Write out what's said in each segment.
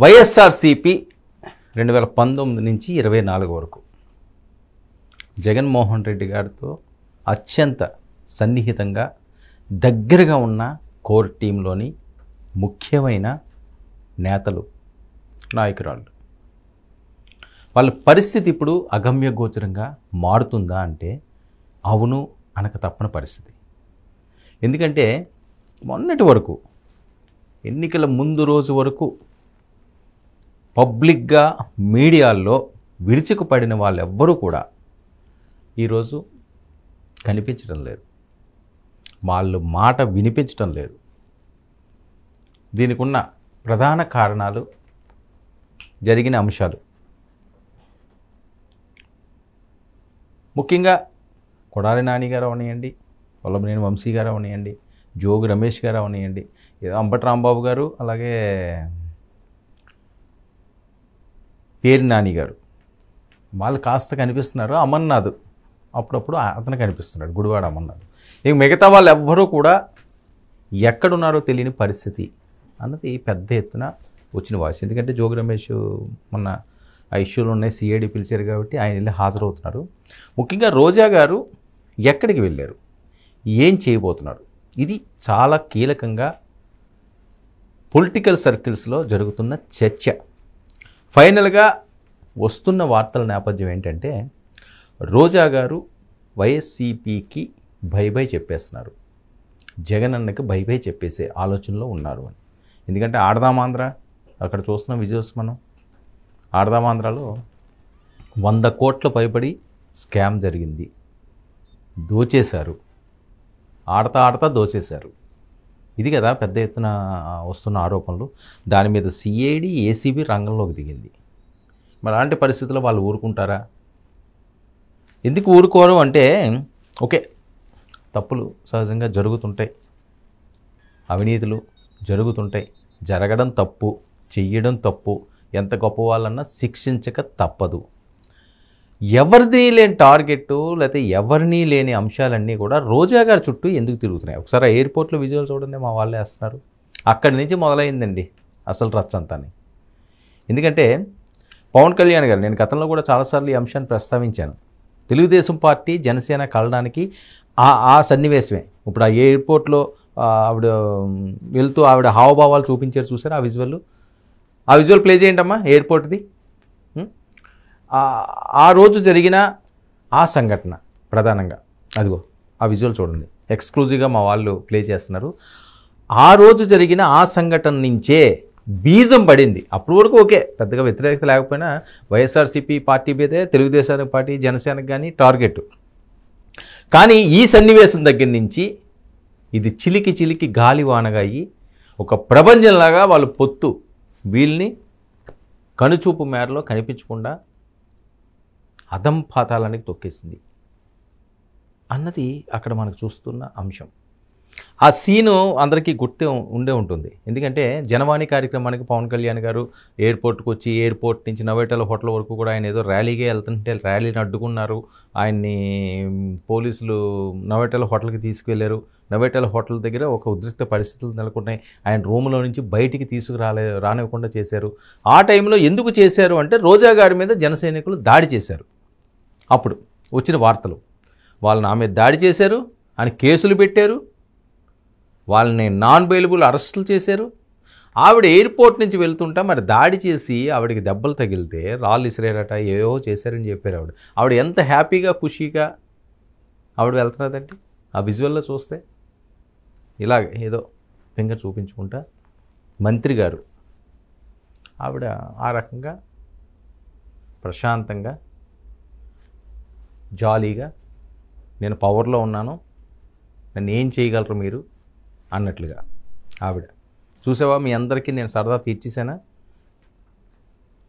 వైఎస్ఆర్సీపీ 2019 నుంచి 24 వరకు జగన్మోహన్ రెడ్డి గారితో అత్యంత సన్నిహితంగా దగ్గరగా ఉన్న కోర్ టీంలోని ముఖ్యమైన నేతలు, నాయకురాళ్ళు. వాళ్ళ పరిస్థితి ఇప్పుడు అగమ్యగోచరంగా మారుతుందా అంటే అవును అనక తప్పని పరిస్థితి. ఎందుకంటే మొన్నటి వరకు, ఎన్నికల ముందు రోజు వరకు పబ్లిక్గా మీడియాల్లో విరుచుకుపడిన వాళ్ళెవ్వరూ కూడా ఈరోజు కనిపించడం లేదు, వాళ్ళు మాట వినిపించడం లేదు. దీనికి ఉన్న ప్రధాన కారణాలు, జరిగిన అంశాలు, ముఖ్యంగా కొడాలి నాని గారు అవనియండి, వల్లభనేని వంశీ గారు అవనియండి, జోగి రమేష్ గారు అవనియండి, అంబటి రాంబాబు గారు, అలాగే పేరు నాని గారు, వాళ్ళు కాస్త కనిపిస్తున్నారు. అమర్నాథ్ అప్పుడప్పుడు అతను కనిపిస్తున్నాడు, గుడివాడ అమర్నాథ్. ఇక మిగతా వాళ్ళు ఎవ్వరూ కూడా ఎక్కడున్నారో తెలియని పరిస్థితి అన్నది పెద్ద ఎత్తున వచ్చిన వాయిస్. ఎందుకంటే జోగి రమేష్ మొన్న ఆ ఇష్యూలు ఉన్నాయి, సిఐడి పిలిచారు కాబట్టి ఆయన వెళ్ళి హాజరవుతున్నారు. ముఖ్యంగా రోజా గారు ఎక్కడికి వెళ్ళారు, ఏం చేయబోతున్నారు, ఇది చాలా కీలకంగా పొలిటికల్ సర్కిల్స్లో జరుగుతున్న చర్చ. ఫైనల్గా వస్తున్న వార్తల నేపథ్యం ఏంటంటే రోజా గారు వైఎస్సీపీకి బై చెప్పేస్తున్నారు, జగన్ అన్నకి బై చెప్పేసే ఆలోచనలో ఉన్నారు అని. ఎందుకంటే ఆడదామాంధ్ర అక్కడ చూస్తున్న విజువల్స్, మనం ఆడదామాంధ్రలో 100 కోట్ల పైబడి స్కామ్ జరిగింది, దోచేశారు, ఆడతా దోచేశారు. ఇది కదా పెద్ద ఎత్తున వస్తున్న ఆరోపణలు. దాని మీద సిఐడి, ఏసీబీ రంగంలోకి దిగింది. మరి అలాంటి పరిస్థితుల్లో వాళ్ళు ఊరుకుంటారా? ఎందుకు ఊరుకోరు అంటే, ఓకే, తప్పులు సహజంగా జరుగుతుంటాయి, అవినీతులు జరుగుతుంటాయి, జరగడం తప్పు, చెయ్యడం తప్పు, ఎంత గొప్ప వాళ్ళన్నా శిక్షించక తప్పదు. ఎవరిది లేని టార్గెట్, లేకపోతే ఎవరిని లేని అంశాలన్నీ కూడా రోజా గారి చుట్టూ ఎందుకు తిరుగుతున్నాయి? ఒకసారి ఎయిర్పోర్ట్లో విజువల్ చూడండి, మా వాళ్ళే వేస్తున్నారు. అక్కడి నుంచి మొదలైందండి అసలు రచ్చంతాని. ఎందుకంటే పవన్ కళ్యాణ్ గారు, నేను గతంలో కూడా చాలాసార్లు ఈ అంశాన్ని ప్రస్తావించాను, తెలుగుదేశం పార్టీ జనసేన కలడానికి ఆ సన్నివేశమే. ఇప్పుడు ఆ ఎయిర్పోర్ట్లో ఆవిడ వెళ్తూ ఆవిడ హావభావాలు చూపించారు, చూసారు ఆ విజువల్ ప్లే చేయండి అమ్మా, ఎయిర్పోర్ట్ది. ఆ రోజు జరిగిన ఆ సంఘటన ప్రధానంగా అదిగో ఆ విజువల్ చూడండి, ఎక్స్క్లూజివ్గా మా వాళ్ళు ప్లే చేస్తున్నారు. ఆ రోజు జరిగిన ఆ సంఘటన నుంచే బీజం పడింది. అప్పటి వరకు ఓకే, పెద్దగా వ్యతిరేకత లేకపోయినా వైఎస్ఆర్సీపీ పార్టీ మీదే తెలుగుదేశం పార్టీ, జనసేనకు కానీ టార్గెట్. కానీ ఈ సన్నివేశం దగ్గర నుంచి ఇది చిలికి గాలివానగా అయ్యి ఒక ప్రపంచంలాగా వాళ్ళు పొత్తు వీళ్ళని కనుచూపు మేరలో కనిపించకుండా అధంపాతాలానికి తొక్కేసింది అన్నది అక్కడ మనకు చూస్తున్న అంశం. ఆ సీను అందరికీ ఉండే ఉంటుంది. ఎందుకంటే జనవాణి కార్యక్రమానికి పవన్ కళ్యాణ్ గారు ఎయిర్పోర్ట్కి వచ్చి, ఎయిర్పోర్ట్ నుంచి నవేటల హోటల్ వరకు కూడా ఆయన ఏదో ర్యాలీగా వెళ్తుంటే ర్యాలీని అడ్డుకున్నారు. ఆయన్ని పోలీసులు నవేటల హోటల్కి తీసుకువెళ్ళారు. నవేటల హోటల్ దగ్గర ఒక ఉద్రిక్త పరిస్థితులు నెలకొన్నాయి. ఆయన రూమ్లో నుంచి బయటికి రానివ్వకుండా చేశారు. ఆ టైంలో ఎందుకు చేశారు అంటే రోజా గారి మీద జనసైనికులు దాడి చేశారు. అప్పుడు వచ్చిన వార్తలు, వాళ్ళని ఆమె దాడి చేశారు అని కేసులు పెట్టారు, వాళ్ళని నాన్ బెయిలబుల్ అరెస్టులు చేశారు. ఆవిడ ఎయిర్పోర్ట్ నుంచి వెళ్తుంటా మరి దాడి చేసి ఆవిడకి దెబ్బలు తగిలితే రాళ్ళు ఇసిరేరట, ఏవో చేశారని చెప్పారు. ఆవిడ ఎంత హ్యాపీగా, ఖుషీగా ఆవిడ వెళ్తున్నదంటే ఆ విజువల్లో చూస్తే ఇలాగ ఏదో ఫింగర్ చూపించుకుంటా. మంత్రి గారు ఆవిడ ఆ రకంగా ప్రశాంతంగా, జాలీగా, నేను పవర్లో ఉన్నాను, నన్ను ఏం చేయగలరు మీరు అన్నట్లుగా ఆవిడ. చూసావా, మీ అందరికీ నేను సరదా తీర్చేసానా,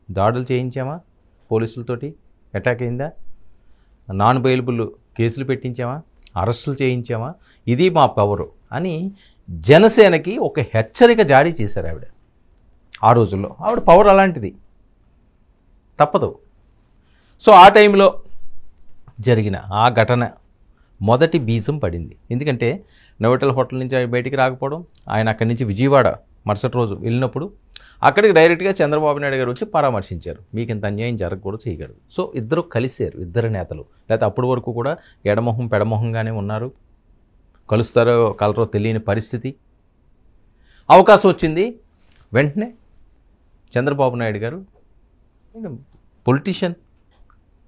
దాడులు చేయించామా, పోలీసులతోటి అటాక్ అయిందా, నాన్ బెయిలబుల్ కేసులు పెట్టించామా, అరెస్టులు చేయించామా, ఇది మా పవరు అని జనసేనకి ఒక హెచ్చరిక జారీ చేశారు ఆవిడ. ఆ రోజుల్లో ఆవిడ పవర్ అలాంటిది, తప్పదు. సో ఆ టైంలో జరిగిన ఆ ఘటన మొదటి బీజం పడింది. ఎందుకంటే నోవెటల్ హోటల్ నుంచి ఆయన బయటికి రాకపోవడం, ఆయన అక్కడి నుంచి విజయవాడ మరుసటి రోజు వెళ్ళినప్పుడు అక్కడికి డైరెక్ట్గా చంద్రబాబు నాయుడు గారు వచ్చి పరామర్శించారు. మీకు ఇంత అన్యాయం జరగకూడదు, చేయగలరు. సో ఇద్దరు కలిశారు, ఇద్దరు నేతలు. లేకపోతే అప్పటి వరకు కూడా ఎడమొహం పెడమొహంగానే ఉన్నారు. కలుస్తారో కలరో తెలియని పరిస్థితి. అవకాశం వచ్చింది. వెంటనే చంద్రబాబు నాయుడు గారు పొలిటీషియన్,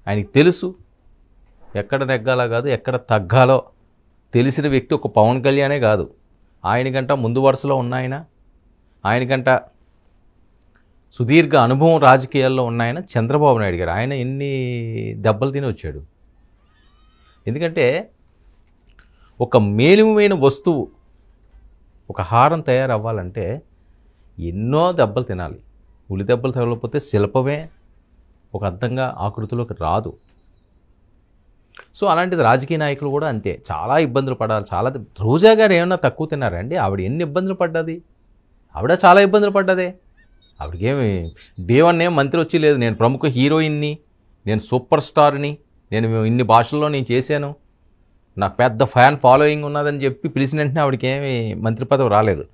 ఆయనకి తెలుసు ఎక్కడ నెగ్గాలో కాదు ఎక్కడ తగ్గాలో తెలిసిన వ్యక్తి ఒక పవన్ కళ్యాణే కాదు, ఆయనకంట ముందు వరుసలో ఉన్న ఆయనకంట సుదీర్ఘ అనుభవం రాజకీయాల్లో ఉన్న చంద్రబాబు నాయుడు గారు. ఆయన ఎన్ని దెబ్బలు తిని వచ్చాడు. ఎందుకంటే ఒక మేలిమైన వస్తువు, ఒక హారం తయారవ్వాలంటే ఎన్నో దెబ్బలు తినాలి. ఉలి దెబ్బలు తగలకపోతే శిల్పమే ఒక అర్థంగా ఆకృతిలోకి రాదు. సో అలాంటిది రాజకీయ నాయకులు కూడా అంతే, చాలా ఇబ్బందులు పడాలి. రోజా గారు ఏమన్నా తక్కువ తిన్నారండి? ఆవిడ ఎన్ని ఇబ్బందులు పడ్డది, ఆవిడ చాలా ఇబ్బందులు పడ్డదే. ఆవిడకేమి డే1 మంత్రి వచ్చి లేదు, నేను ప్రముఖ హీరోయిన్ని, నేను సూపర్ స్టార్ని, నేను ఇన్ని భాషల్లో నేను చేశాను, నాకు పెద్ద ఫ్యాన్ ఫాలోయింగ్ ఉన్నదని చెప్పి పిలిచిన వెంటనే ఆవిడకి ఏమి మంత్రి పదవి రాలేదు.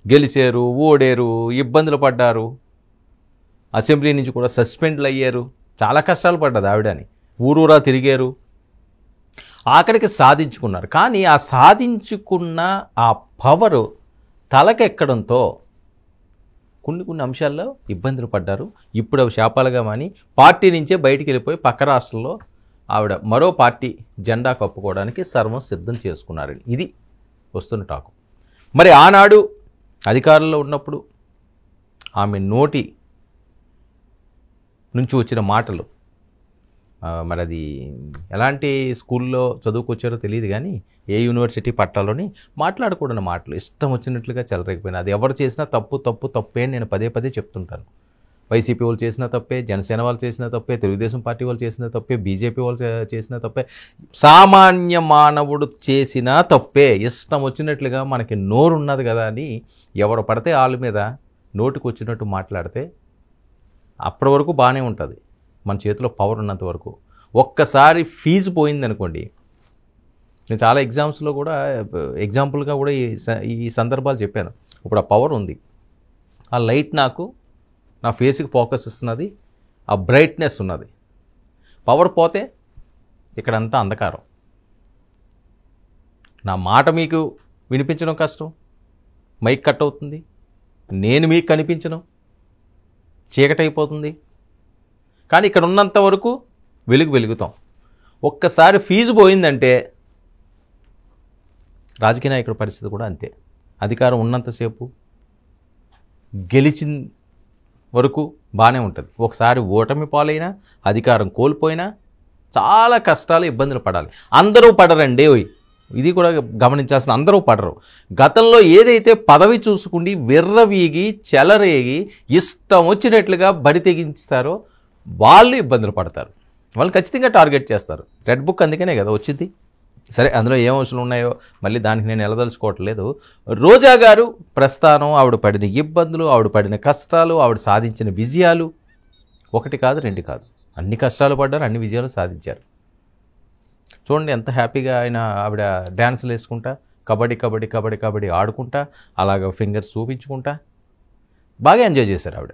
గెలిచారు, ఓడారు, ఇబ్బందులు పడ్డారు, అసెంబ్లీ నుంచి కూడా సస్పెండ్లు అయ్యారు, చాలా కష్టాలు పడ్డది ఆవిడని. ఊరూరా తిరిగారు, ఆఖరికి సాధించుకున్నారు. కానీ ఆ సాధించుకున్న ఆ పవరు తలకెక్కడంతో కొన్ని అంశాల్లో ఇబ్బందులు పడ్డారు. ఇప్పుడు అవి శాపాలుగా మాని పార్టీ నుంచే బయటికి వెళ్ళిపోయి పక్క రాష్ట్రంలో ఆవిడ మరో పార్టీ జెండా కప్పుకోవడానికి సర్వం సిద్ధం చేసుకున్నారని ఇది వస్తున్న టాకు. మరి ఆనాడు అధికారంలో ఉన్నప్పుడు ఆమె నోటి నుంచి వచ్చిన మాటలు, మరి అది ఎలాంటి స్కూల్లో చదువుకొచ్చారో తెలియదు కానీ ఏ యూనివర్సిటీ పట్టాలోని మాట్లాడకూడని మాటలు ఇష్టం వచ్చినట్లుగా చెలరేకపోయినా, అది ఎవరు చేసినా తప్పే అని నేను పదే చెప్తుంటాను. వైసీపీ వాళ్ళు చేసిన తప్పే, జనసేన వాళ్ళు చేసిన తప్పే, తెలుగుదేశం పార్టీ వాళ్ళు చేసిన తప్పే, బీజేపీ వాళ్ళు చేసిన తప్పే, సామాన్య మానవుడు చేసిన తప్పే. ఇష్టం వచ్చినట్లుగా మనకి నోరు ఉన్నది కదా అని ఎవరు పడితే వాళ్ళ మీద నోటికి వచ్చినట్టు మాట్లాడితే అప్పటి వరకు బాగానే ఉంటుంది, మన చేతిలో పవర్ ఉన్నంత వరకు. ఒక్కసారి ఫీజు పోయిందనుకోండి, నేను చాలా ఎగ్జాంపుల్గా కూడా ఈ సందర్భాలు చెప్పాను. ఇప్పుడు ఆ పవర్ ఉంది, ఆ లైట్ నాకు నా ఫేస్కి ఫోకస్ ఇస్తున్నది, ఆ బ్రైట్నెస్ ఉన్నది. పవర్ పోతే ఇక్కడంతా అంధకారం. నా మాట మీకు వినిపించడం కష్టం, మైక్ కట్ అవుతుంది, నేను మీకు కనిపించను, చీకటి అయిపోతుంది. కానీ ఇక్కడ ఉన్నంత వరకు వెలుగుతాం. ఒక్కసారి ఫీజు పోయిందంటే రాజకీయ నాయకుడి పరిస్థితి కూడా అంతే. అధికారం ఉన్నంతసేపు గెలిచిన వరకు బాగానే ఉంటుంది. ఒకసారి ఓటమి పాలైనా, అధికారం కోల్పోయినా చాలా కష్టాలు, ఇబ్బందులు పడాలి. అందరూ పడరండి, ఇది కూడా గమనించాల్సిన, అందరూ పడరు. గతంలో ఏదైతే పదవి చూసుకుండి విర్రవీగి చెలరేగి ఇష్టం వచ్చినట్లుగా బరి తెగించారో వాళ్ళు ఇబ్బందులు పడతారు. వాళ్ళు ఖచ్చితంగా టార్గెట్ చేస్తారు. రెడ్ బుక్ అందుకనే కదా వచ్చింది. సరే, అందులో ఏం అవసరం ఉన్నాయో మళ్ళీ దానికి నేను ఎలదలుచుకోవట్లేదు. రోజా గారు ప్రస్థానం, ఆవిడ పడిన ఇబ్బందులు, ఆవిడ పడిన కష్టాలు, ఆవిడ సాధించిన విజయాలు ఒకటి కాదు, రెండు కాదు, అన్ని కష్టాలు పడ్డారు, అన్ని విజయాలు సాధించారు. చూడండి ఎంత హ్యాపీగా ఆవిడ డ్యాన్సులు వేసుకుంటా, కబడ్డీ ఆడుకుంటా, అలాగ ఫింగర్స్ చూపించుకుంటా బాగా ఎంజాయ్ చేశారు ఆవిడ.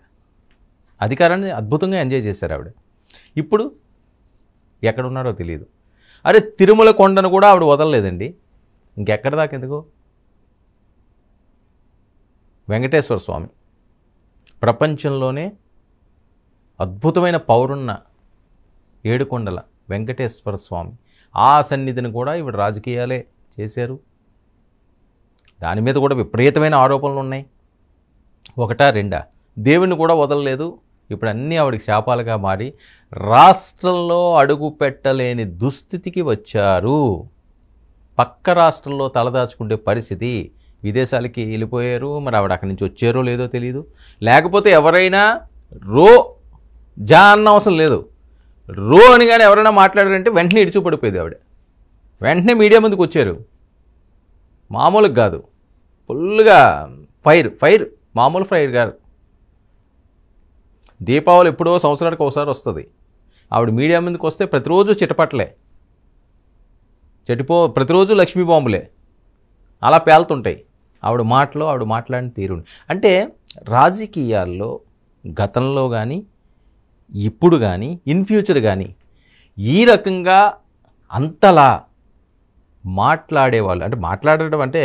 అధికారాన్ని అద్భుతంగా ఎంజాయ్ చేశారు ఆవిడ. ఇప్పుడు ఎక్కడున్నాడో తెలియదు. అరే, తిరుమల కొండను కూడా ఆవిడ వదలలేదండి. ఇంకెక్కడ దాకా ఎందుకు? వెంకటేశ్వర స్వామి ప్రపంచంలోనే అద్భుతమైన పౌరున్న ఏడుకొండల వెంకటేశ్వర స్వామి, ఆ సన్నిధిని కూడా ఇవిడ రాజకీయాలే చేశారు. దాని మీద కూడా విపరీతమైన ఆరోపణలు ఉన్నాయి. ఒకటా రెండా? దేవుని కూడా వదలలేదు. ఇప్పుడు అన్నీ ఆవిడకి శాపాలుగా మారి రాష్ట్రంలో అడుగు పెట్టలేని దుస్థితికి వచ్చారు. పక్క రాష్ట్రంలో తలదాచుకుంటే పరిస్థితి. విదేశాలకి వెళ్ళిపోయారు. మరి ఆవిడ అక్కడి నుంచి వచ్చారో లేదో తెలియదు. లేకపోతే ఎవరైనా జా అన్న అవసరం లేదు, అని కానీ ఎవరైనా మాట్లాడారంటే వెంటనే ఇడిచిపడిపోయేది ఆవిడ. వెంటనే మీడియా ముందుకు వచ్చారు. మామూలుగా కాదు, ఫుల్గా ఫైర్, మామూలు ఫైర్ కాదు. దీపావళి ఎప్పుడో సంవత్సరానికి ఒకసారి వస్తుంది. ఆవిడ మీడియా ముందుకు వస్తే ప్రతిరోజు చిటపట్లే, ప్రతిరోజు లక్ష్మీ బాంబులే అలా పేలుతుంటాయి ఆవిడ మాటలో, ఆవిడ మాట్లాడిన తీరుని. అంటే రాజకీయాల్లో గతంలో కానీ ఇప్పుడు కానీ ఇన్ ఫ్యూచర్ కానీ ఈ రకంగా అంతలా మాట్లాడేవాళ్ళు, అంటే మాట్లాడడం అంటే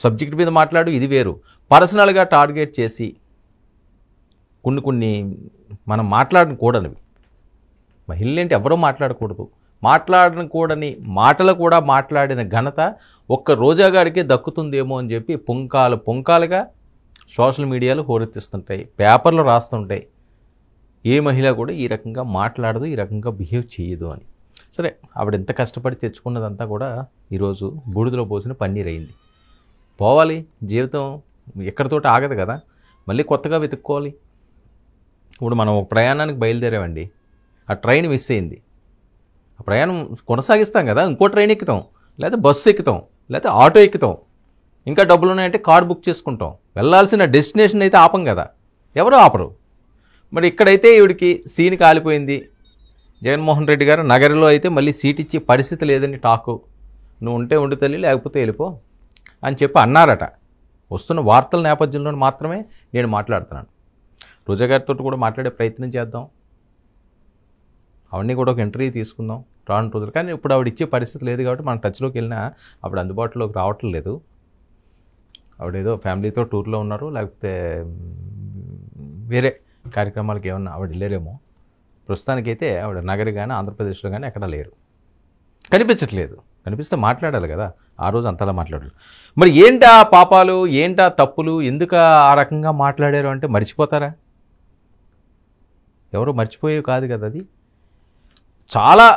సబ్జెక్ట్ మీద మాట్లాడు ఇది వేరు, పర్సనల్గా టార్గెట్ చేసి కొన్ని మనం మాట్లాడకూడనివి, మహిళలేంటి ఎవరో మాట్లాడకూడదు, మాట్లాడకూడని మాటలు కూడా మాట్లాడిన ఘనత ఒక్క రోజా గారికి దక్కుతుందేమో అని చెప్పి పుంకాలుగా సోషల్ మీడియాలో హోరెత్తిస్తుంటాయి, పేపర్లు రాస్తుంటాయి. ఏ మహిళ కూడా ఈ రకంగా మాట్లాడదు, ఈ రకంగా బిహేవ్ చేయదు అని. సరే, ఆవిడ ఎంత కష్టపడి తెచ్చుకున్నదంతా కూడా ఈరోజు బూడిదలో పోసిన పన్నీర్ అయింది. పోవాలి, జీవితం ఎక్కడితోటి ఆగదు కదా, మళ్ళీ కొత్తగా వెతుక్కోవాలి. ఇప్పుడు మనం ఒక ప్రయాణానికి బయలుదేరామండి, ఆ ట్రైన్ మిస్ అయింది, ఆ ప్రయాణం కొనసాగిస్తాం కదా, ఇంకో ట్రైన్ ఎక్కుతాం, లేదా బస్సు ఎక్కుతాం, లేదా ఆటో ఎక్కుతాం, ఇంకా డబ్బులు ఉన్నాయంటే కార్ బుక్ చేసుకుంటాం. వెళ్ళాల్సిన డెస్టినేషన్ అయితే ఆపం కదా, ఎవరు ఆపరు. మరి ఇక్కడైతే ఈవిడికి సీన్ కాలిపోయింది. జగన్మోహన్ రెడ్డి గారు నగరంలో అయితే మళ్ళీ సీట్ ఇచ్చే పరిస్థితి లేదని టాకు, నువ్వు ఉంటే ఉండి తల్లి లేకపోతే వెళ్ళిపో అని చెప్పి అన్నారట. వస్తున్న వార్తల నేపథ్యంలో మాత్రమే నేను మాట్లాడుతున్నాను. రోజా గారితో కూడా మాట్లాడే ప్రయత్నం చేద్దాం, అవన్నీ కూడా ఒక ఇంటర్వ్యూ తీసుకుందాం రాను రోజులు. కానీ ఇప్పుడు ఆవిడ ఇచ్చే పరిస్థితి లేదు కాబట్టి మనం టచ్లోకి వెళ్ళినా ఆవిడ అందుబాటులోకి రావటం లేదు. ఆవిడేదో ఫ్యామిలీతో టూర్లో ఉన్నారు, లేకపోతే వేరే కార్యక్రమాలకు ఏమన్నా ఆవిడ వెళ్ళారేమో. ప్రస్తుతానికైతే ఆవిడ నగరి కానీ ఆంధ్రప్రదేశ్లో కానీ ఎక్కడా లేరు, కనిపించట్లేదు. కనిపిస్తే మాట్లాడాలి కదా, ఆ రోజు అంతలా మాట్లాడారు. మరి ఏంటా పాపాలు, ఏంటా తప్పులు, ఎందుకు ఆ రకంగా మాట్లాడారు అంటే మర్చిపోతారా? ఎవరు మర్చిపోయేవి కాదు కదా. అది చాలా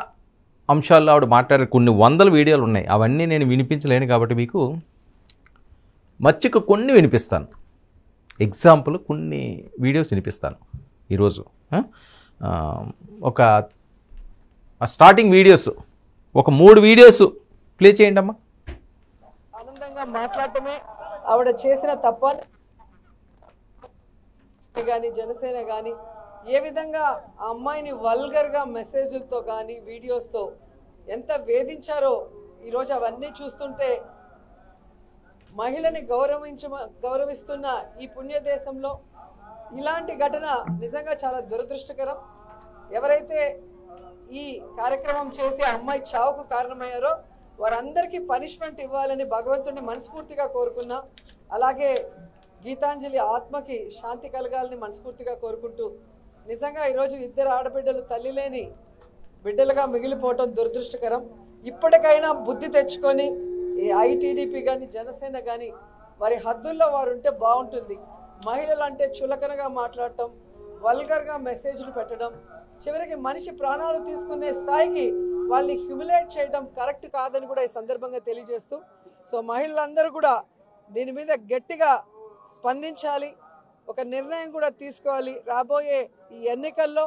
అంశాల్లో ఆవిడ మాట్లాడే కొన్ని వందల వీడియోలు ఉన్నాయి, అవన్నీ నేను వినిపించలేను కాబట్టి మీకు మచ్చిక కొన్ని వినిపిస్తాను. ఎగ్జాంపుల్ కొన్ని వీడియోస్ వినిపిస్తాను ఈరోజు. ఒక స్టార్టింగ్ వీడియోస్ ఒక 3 వీడియోస్ ప్లే చేయండి అమ్మా. ఆనందంగా మాట్లాడటమే ఆవిడ చేసిన తప్పని కానీ జనసేన కానీ ఏ విధంగా ఆ అమ్మాయిని వల్గర్గా మెసేజ్లతో కానీ వీడియోస్తో ఎంత వేధించారో ఈరోజు అవన్నీ చూస్తుంటే మహిళని గౌరవిస్తున్న ఈ పుణ్య దేశంలో ఇలాంటి ఘటన నిజంగా చాలా దురదృష్టకరం. ఎవరైతే ఈ కార్యక్రమం చేసి ఆ అమ్మాయి చావుకు కారణమయ్యారో వారందరికీ పనిష్మెంట్ ఇవ్వాలని భగవంతుడిని మనస్ఫూర్తిగా కోరుకున్నా. అలాగే గీతాంజలి ఆత్మకి శాంతి కలగాలని మనస్ఫూర్తిగా కోరుకుంటూ, నిజంగా ఈరోజు 2 ఆడబిడ్డలు తల్లి లేని బిడ్డలుగా మిగిలిపోవటం దురదృష్టకరం. ఇప్పటికైనా బుద్ధి తెచ్చుకొని ఐటీడీపీ కానీ జనసేన కానీ వారి హద్దుల్లో వారు ఉంటే బాగుంటుంది. మహిళలు అంటే చులకనగా మాట్లాడటం, వల్గర్గా మెసేజ్లు పెట్టడం, చివరికి మనిషి ప్రాణాలు తీసుకునే స్థాయికి వాళ్ళని హ్యూమిలేట్ చేయడం కరెక్ట్ కాదని కూడా ఈ సందర్భంగా తెలియజేస్తూ, సో మహిళలందరూ కూడా దీని మీద గట్టిగా స్పందించాలి, ఒక నిర్ణయం కూడా తీసుకోవాలి. రాబోయే ఈ ఎన్నికల్లో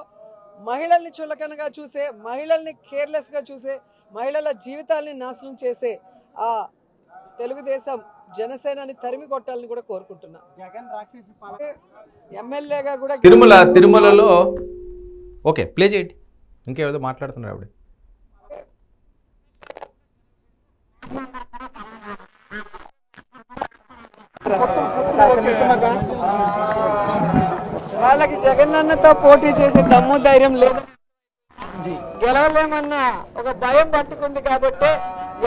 మహిళల్ని చులకనగా చూసే, మహిళల్ని కేర్లెస్గా చూసే, మహిళల జీవితాల్ని నాశనం చేసే ఆ తెలుగుదేశం జనసేనని తరిమి కొట్టాలని కూడా కోరుకుంటున్నా. ఎమ్మెల్యేగా కూడా తిరుమలలో ఓకే ప్లే చేయండి. ఇంకేదో మాట్లాడుతున్నారు ఆవిడ. వాళ్ళకి జగనన్నతో పోటీ చేసే దమ్ము ధైర్యం లేదు, గెలవలేమన్న ఒక భయం పట్టుకుంది కాబట్టి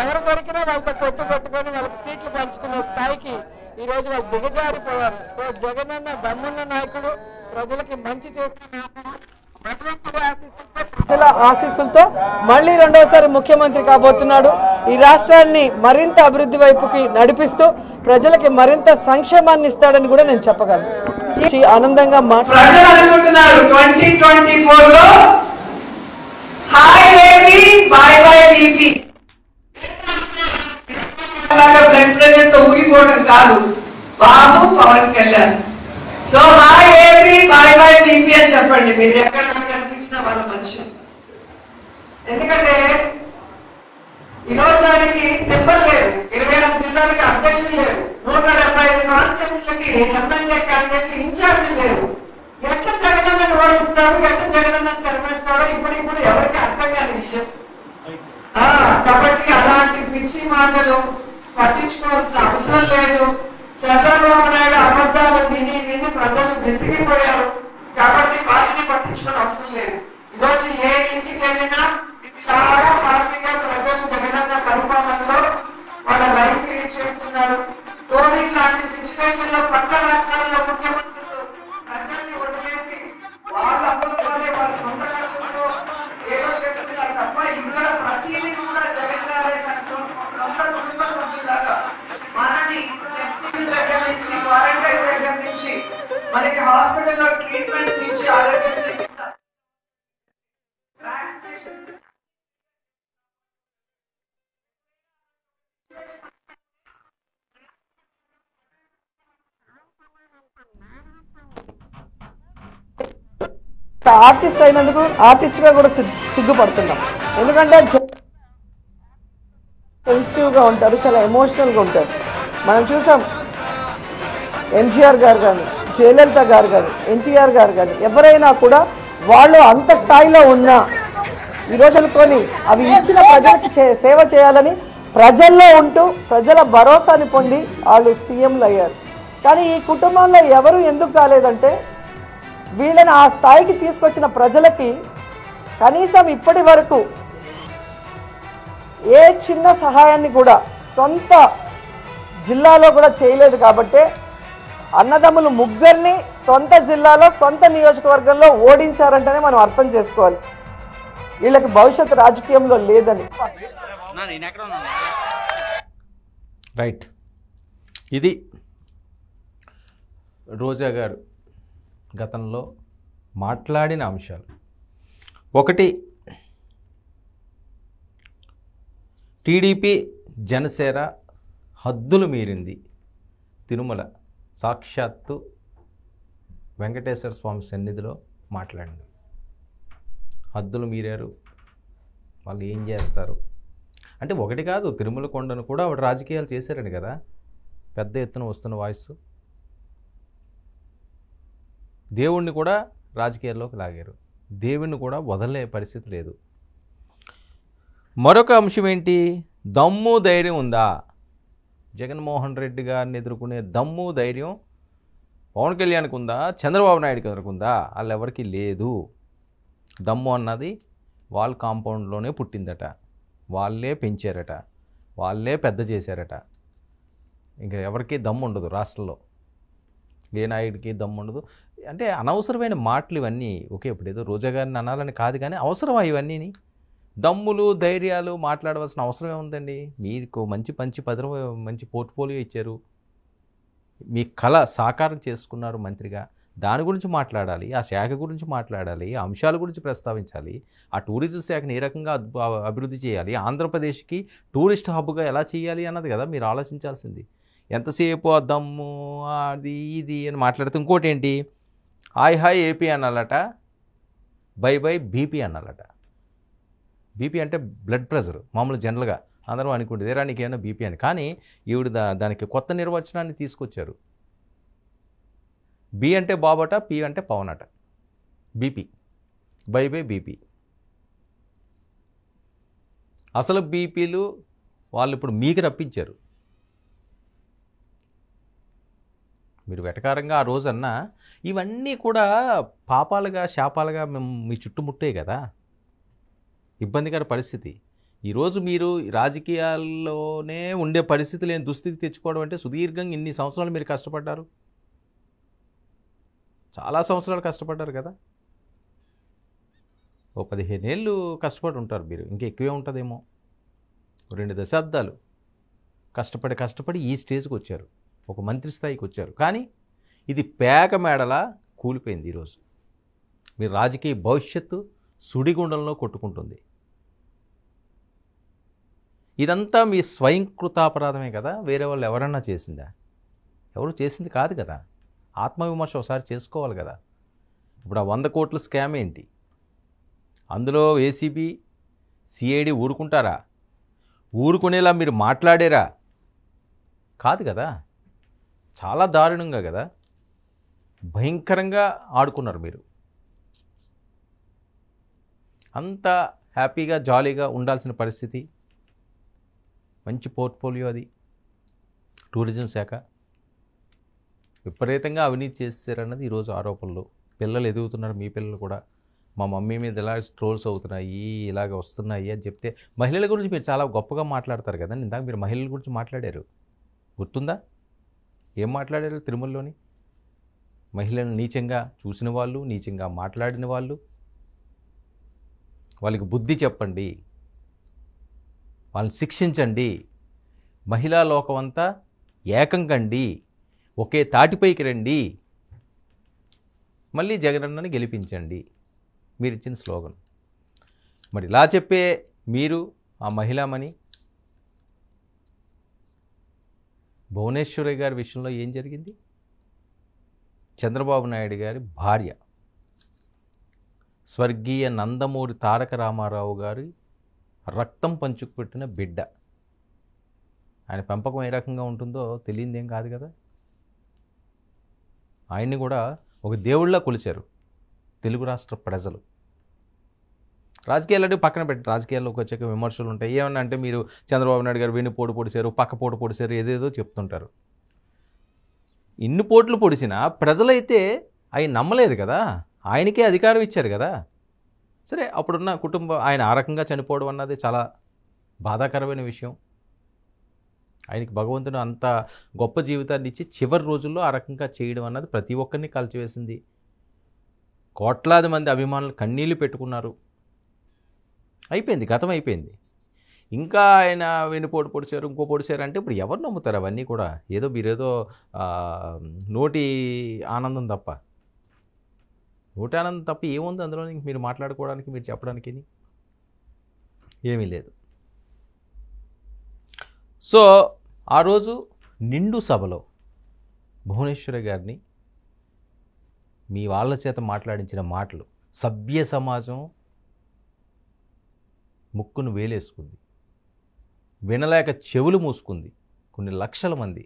ఎవరు దొరికినా వాళ్ళతో పొత్తు పెట్టుకొని వాళ్ళకి సీట్లు పంచుకునే స్థాయికి ఈ రోజు వాళ్ళు దిగజారిపోయారు. సో జగనన్న దమ్మున్న నాయకుడు, ప్రజలకి మంచి చేసిన నాయకుడు, ప్రజల ఆశీస్సులతో మళ్ళీ 2వసారి ముఖ్యమంత్రి కాబోతున్నాడు. ఈ రాష్ట్రాన్ని మరింత అభివృద్ధి వైపుకి నడిపిస్తూ ప్రజలకి మరింత సంక్షేమాన్ని ఇస్తాడని కూడా నేను చెప్పగలను. ఆనందంగా మాట్లాడుతున్నారు. 2024 లో hi AP bye bye BP blood pressure తో ఊగిపోవడం కాదు, Babu Pawan Kalyan. So hi AP bye bye BP అని చెప్పండి మీరు ఎక్కడ కనిపించిన వాళ్ళ మనుషులు. ఎందుకంటే ఈరోజు దానికి సింబల్ లేదు, 26 జిల్లాలకి అధ్యక్షులు లేరు, 175 కాన్స్టిట్యూన్సీలకి ఎమ్మెల్యే క్యాండిడేట్లు ఇన్ఛార్జీలు లేరు. ఎట్లా జగనన్నను ఓడిస్తాడు, ఎట్లా జగనన్నను తరిమేస్తాడో ఇప్పుడు ఎవరికి అర్థం కాని విషయం. కాబట్టి అలాంటి పిచ్చి మాటలు పట్టించుకోవాల్సిన అవసరం లేదు. చంద్రబాబు నాయుడు అబద్ధాలు విని విని ప్రజలు విసిగిపోయారు కాబట్టి వాటిని పట్టించుకుని అవసరం లేదు. ఈరోజు ఏ ఇంటికి వెళ్ళినా చాలా హ్యాపీగా ప్రజలు జగనన్న పరిపాలనలో వాళ్ళ లైఫ్ లీడ్ చేస్తున్నారు. కోవిడ్ లాంటి సిచ్యువేషన్ లో పక్క రాష్ట్రాల్లో ముఖ్యమంత్రులు ప్రజల్ని వదిలేసి వాళ్ళ అప్పులతోనే వాళ్ళ సొంత ఖర్చులతో ఏదో చేస్తున్నారు తప్ప ఇక్కడ ప్రతిదీ కూడా జగన్ గారే తన సొంత కుటుంబ సభ్యులాగా మనని టెస్టింగ్ దగ్గర నుంచి క్వారంటైన్ దగ్గర నుంచి మనకి హాస్పిటల్లో ట్రీట్మెంట్ నుంచి ఆరోగ్యశ్రీ వ్యాక్సినేషన్ ఆర్టిస్ట్ అయినందుకు ఆర్టిస్ట్ గా కూడా సిగ్గుపడుతున్నాం. ఎందుకంటే సెన్సిటివ్ గా ఉంటారు, చాలా ఎమోషనల్ గా ఉంటారు. మనం చూసాం ఎంజీఆర్ గారు కానీ, జయలలిత గారు కానీ, ఎన్టీఆర్ గారు కానీ ఎవరైనా కూడా వాళ్ళు అంత స్థాయిలో ఉన్నా ఈరోజు అనుకొని అవి ఇచ్చిన ప్రజలకు సేవ చేయాలని ప్రజల్లో ఉంటూ ప్రజల భరోసాని పొంది వాళ్ళు సీఎంలు అయ్యారు. కానీ ఈ కుటుంబంలో ఎవరు ఎందుకు కాలేదంటే వీళ్ళని ఆ స్థాయికి తీసుకొచ్చిన ప్రజలకి కనీసం ఇప్పటి వరకు ఏ చిన్న సహాయాన్ని కూడా సొంత జిల్లాలో కూడా చేయలేదు. కాబట్టి అన్నదమ్ములు ముగ్గురిని సొంత జిల్లాలో సొంత నియోజకవర్గంలో ఓడించారంటేనే మనం అర్థం చేసుకోవాలి వీళ్ళకి భవిష్యత్తు రాజకీయంలో లేదని. రైట్, ఇది రోజా గారు గతంలో మాట్లాడిన అంశాలు. ఒకటి, టీడీపీ జనసేన హద్దులు మీరింది. తిరుమల సాక్షాత్తు వెంకటేశ్వర స్వామి సన్నిధిలో మాట్లాడింది. హద్దులు మీరారు, వాళ్ళు ఏం చేస్తారు అంటే ఒకటి కాదు, తిరుమల కొండను కూడా ఆవిడ రాజకీయాలు చేశారని కదా పెద్ద ఎత్తున వస్తున్న వాయిస్. దేవుణ్ణి కూడా రాజకీయాల్లోకి లాగారు, దేవుణ్ణి కూడా వదలే పరిస్థితి లేదు. మరొక అంశం ఏంటి, దమ్ము ధైర్యం ఉందా? జగన్మోహన్ రెడ్డి గారిని ఎదుర్కొనే దమ్ము ధైర్యం పవన్ కళ్యాణ్కి ఉందా, చంద్రబాబు నాయుడుకి ఎదుర్కొందా? వాళ్ళెవరికి లేదు. దమ్ము అన్నది వాళ్ళ కాంపౌండ్లోనే పుట్టిందట, వాళ్ళే పెంచారట, వాళ్ళే పెద్ద చేశారట. ఇంకా ఎవరికి దమ్ము ఉండదు రాష్ట్రంలో, ఏ నాయుడికి దమ్ము ఉండదు. అంటే అనవసరమైన మాటలు ఇవన్నీ. ఓకే, ఇప్పుడు ఏదో రోజా గారిని అనాలని కాదు, కానీ అవసరమా ఇవన్నీని? దమ్ములు ధైర్యాలు మాట్లాడవలసిన అవసరం ఏముందండి? మీకు మంచి మంచి పోర్ట్ఫోలియో ఇచ్చారు, మీ కళ సాకారం చేసుకున్నారు మంత్రిగా. దాని గురించి మాట్లాడాలి, ఆ శాఖ గురించి మాట్లాడాలి, ఆ అంశాల గురించి ప్రస్తావించాలి. ఆ టూరిజం శాఖను ఏ రకంగా అభివృద్ధి చేయాలి, ఆంధ్రప్రదేశ్కి టూరిస్ట్ హబ్గా ఎలా చేయాలి అన్నది కదా మీరు ఆలోచించాల్సింది. ఎంతసేపు ఆ దమ్ము అది ఇది అని మాట్లాడితే ఇంకోటి ఏంటి, హాయ్ ఏపీ అనాలట, బై బీపీ అనాలట. బీపీ అంటే బ్లడ్ ప్రెషర్, మామూలు జనరల్గా అందరం అనుకుంటుంది ఏరా నీకేమైనా బీపీ అని. కానీ ఈవిడ దానికి కొత్త నిర్వచనాన్ని తీసుకొచ్చారు. బి అంటే బాబట, పి అంటే పవన్ అట, బీపీ, బై బీపీ. అసలు బీపీలు వాళ్ళు ఇప్పుడు మీకు రప్పించారు. మీరు వెటకారంగా ఆ రోజన్నా ఇవన్నీ కూడా పాపాలుగా శాపాలుగా మేము మీ చుట్టుముట్టే కదా, ఇబ్బందికర పరిస్థితి. ఈరోజు మీరు రాజకీయాల్లోనే ఉండే పరిస్థితి లేని దుస్థితి తెచ్చుకోవడం అంటే సుదీర్ఘంగా ఇన్ని సంవత్సరాలు మీరు కష్టపడ్డారు, చాలా సంవత్సరాలు కష్టపడ్డారు కదా. ఓ 15 ఏళ్ళు కష్టపడి ఉంటారు మీరు, ఇంకా ఎక్కువే ఉంటుందేమో. 2 దశాబ్దాలు కష్టపడి ఈ స్టేజ్కి వచ్చారు, ఒక మంత్రి స్థాయికి వచ్చారు. కానీ ఇది పేక మేడలా కూలిపోయింది. ఈరోజు మీ రాజకీయ భవిష్యత్తు సుడిగుండంలో కొట్టుకుంటుంది. ఇదంతా మీ స్వయంకృతాపరాధమే కదా, వేరే వాళ్ళు ఎవరన్నా చేసిందా? ఎవరు చేసింది కాదు కదా. ఆత్మవిమర్శ ఒకసారి చేసుకోవాలి కదా. ఇప్పుడు ఆ 100 కోట్ల స్కామ్ ఏంటి, అందులో ఏసీబీ సిఐడి ఊరుకుంటారా? ఊరుకునేలా మీరు మాట్లాడారా? కాదు కదా. చాలా దారుణంగా కదా, భయంకరంగా ఆడుకున్నారు మీరు. అంత హ్యాపీగా జాలీగా ఉండాల్సిన పరిస్థితి. మంచి పోర్ట్ఫోలియో అది, టూరిజం శాఖ. విపరీతంగా అవినీతి చేశారన్నది ఈరోజు ఆరోపణలు. పిల్లలు ఎదుగుతున్నారు, మీ పిల్లలు కూడా మా మమ్మీ మీద ఇలా ట్రోల్స్ అవుతున్నాయి, ఇలాగ వస్తున్నాయి అని చెప్తే మహిళల గురించి మీరు చాలా గొప్పగా మాట్లాడతారు కదండి. ఇందాక మీరు మహిళల గురించి మాట్లాడారు, గుర్తుందా? ఏం మాట్లాడారు తిరుమలలోని? మహిళలను నీచంగా చూసిన వాళ్ళు, నీచంగా మాట్లాడిన వాళ్ళు, వాళ్ళకి బుద్ధి చెప్పండి, వాళ్ళని శిక్షించండి, మహిళా లోకం అంతా ఏకం కండి, ఒకే తాటిపైకి రండి, మళ్ళీ జగనన్నని గెలిపించండి, మీరు ఇచ్చిన స్లోగన్. మరి ఇలా చెప్పే మీరు ఆ మహిళామణి భువనేశ్వరి గారి విషయంలో ఏం జరిగింది? చంద్రబాబు నాయుడు గారి భార్య, స్వర్గీయ నందమూరి తారక రామారావు గారి రక్తం పంచుకు పెట్టిన బిడ్డ. ఆయన పెంపకం ఏ రకంగా ఉంటుందో తెలియదేం కాదు కదా. ఆయన్ని కూడా ఒక దేవుళ్ళ కొలిచారు తెలుగు రాష్ట్ర ప్రజలు. రాజకీయాలు అంటే పక్కన పెట్టి, రాజకీయాల్లోకి వచ్చాక విమర్శలు ఉంటాయి. ఏమన్నా అంటే మీరు చంద్రబాబు నాయుడు గారు వెన్ను పోటు పొడిచారు, పక్క పోటు పొడిచారు, ఏదేదో చెప్తుంటారు. ఇన్ని పోట్లు పొడిచినా ప్రజలైతే ఆయన నమ్మలేదు కదా, ఆయనకే అధికారం ఇచ్చారు కదా. సరే, అప్పుడున్న కుటుంబం ఆయన ఆ రకంగా చనిపోవడం అన్నది చాలా బాధాకరమైన విషయం. ఆయనకి భగవంతుడు అంత గొప్ప జీవితాన్ని ఇచ్చి చివరి రోజుల్లో ఆ రకంగా చేయడం అన్నది ప్రతి ఒక్కరిని కాల్చివేసింది. కోట్లాది మంది అభిమానులు కన్నీళ్లు పెట్టుకున్నారు. అయిపోయింది, గతం అయిపోయింది. ఇంకా ఆయన వెన్నుపోటు పొడిచారు, ఇంకో పొడిచారు అంటే ఇప్పుడు ఎవరు నమ్ముతారు అవన్నీ కూడా? ఏదో మీరేదో నోటి ఆనందం తప్ప, నోటి ఆనందం తప్ప ఏముంది అందులో మీరు మాట్లాడుకోవడానికి, మీరు చెప్పడానికి? ఏమీ లేదు. సో ఆ రోజు నిండు సభలో భువనేశ్వరి గారిని మీ వాళ్ళ చేత మాట్లాడించిన మాటలు, సభ్య సమాజం ముక్కును వేలేసుకుంది, వినలేక చెవులు మూసుకుంది. కొన్ని లక్షల మంది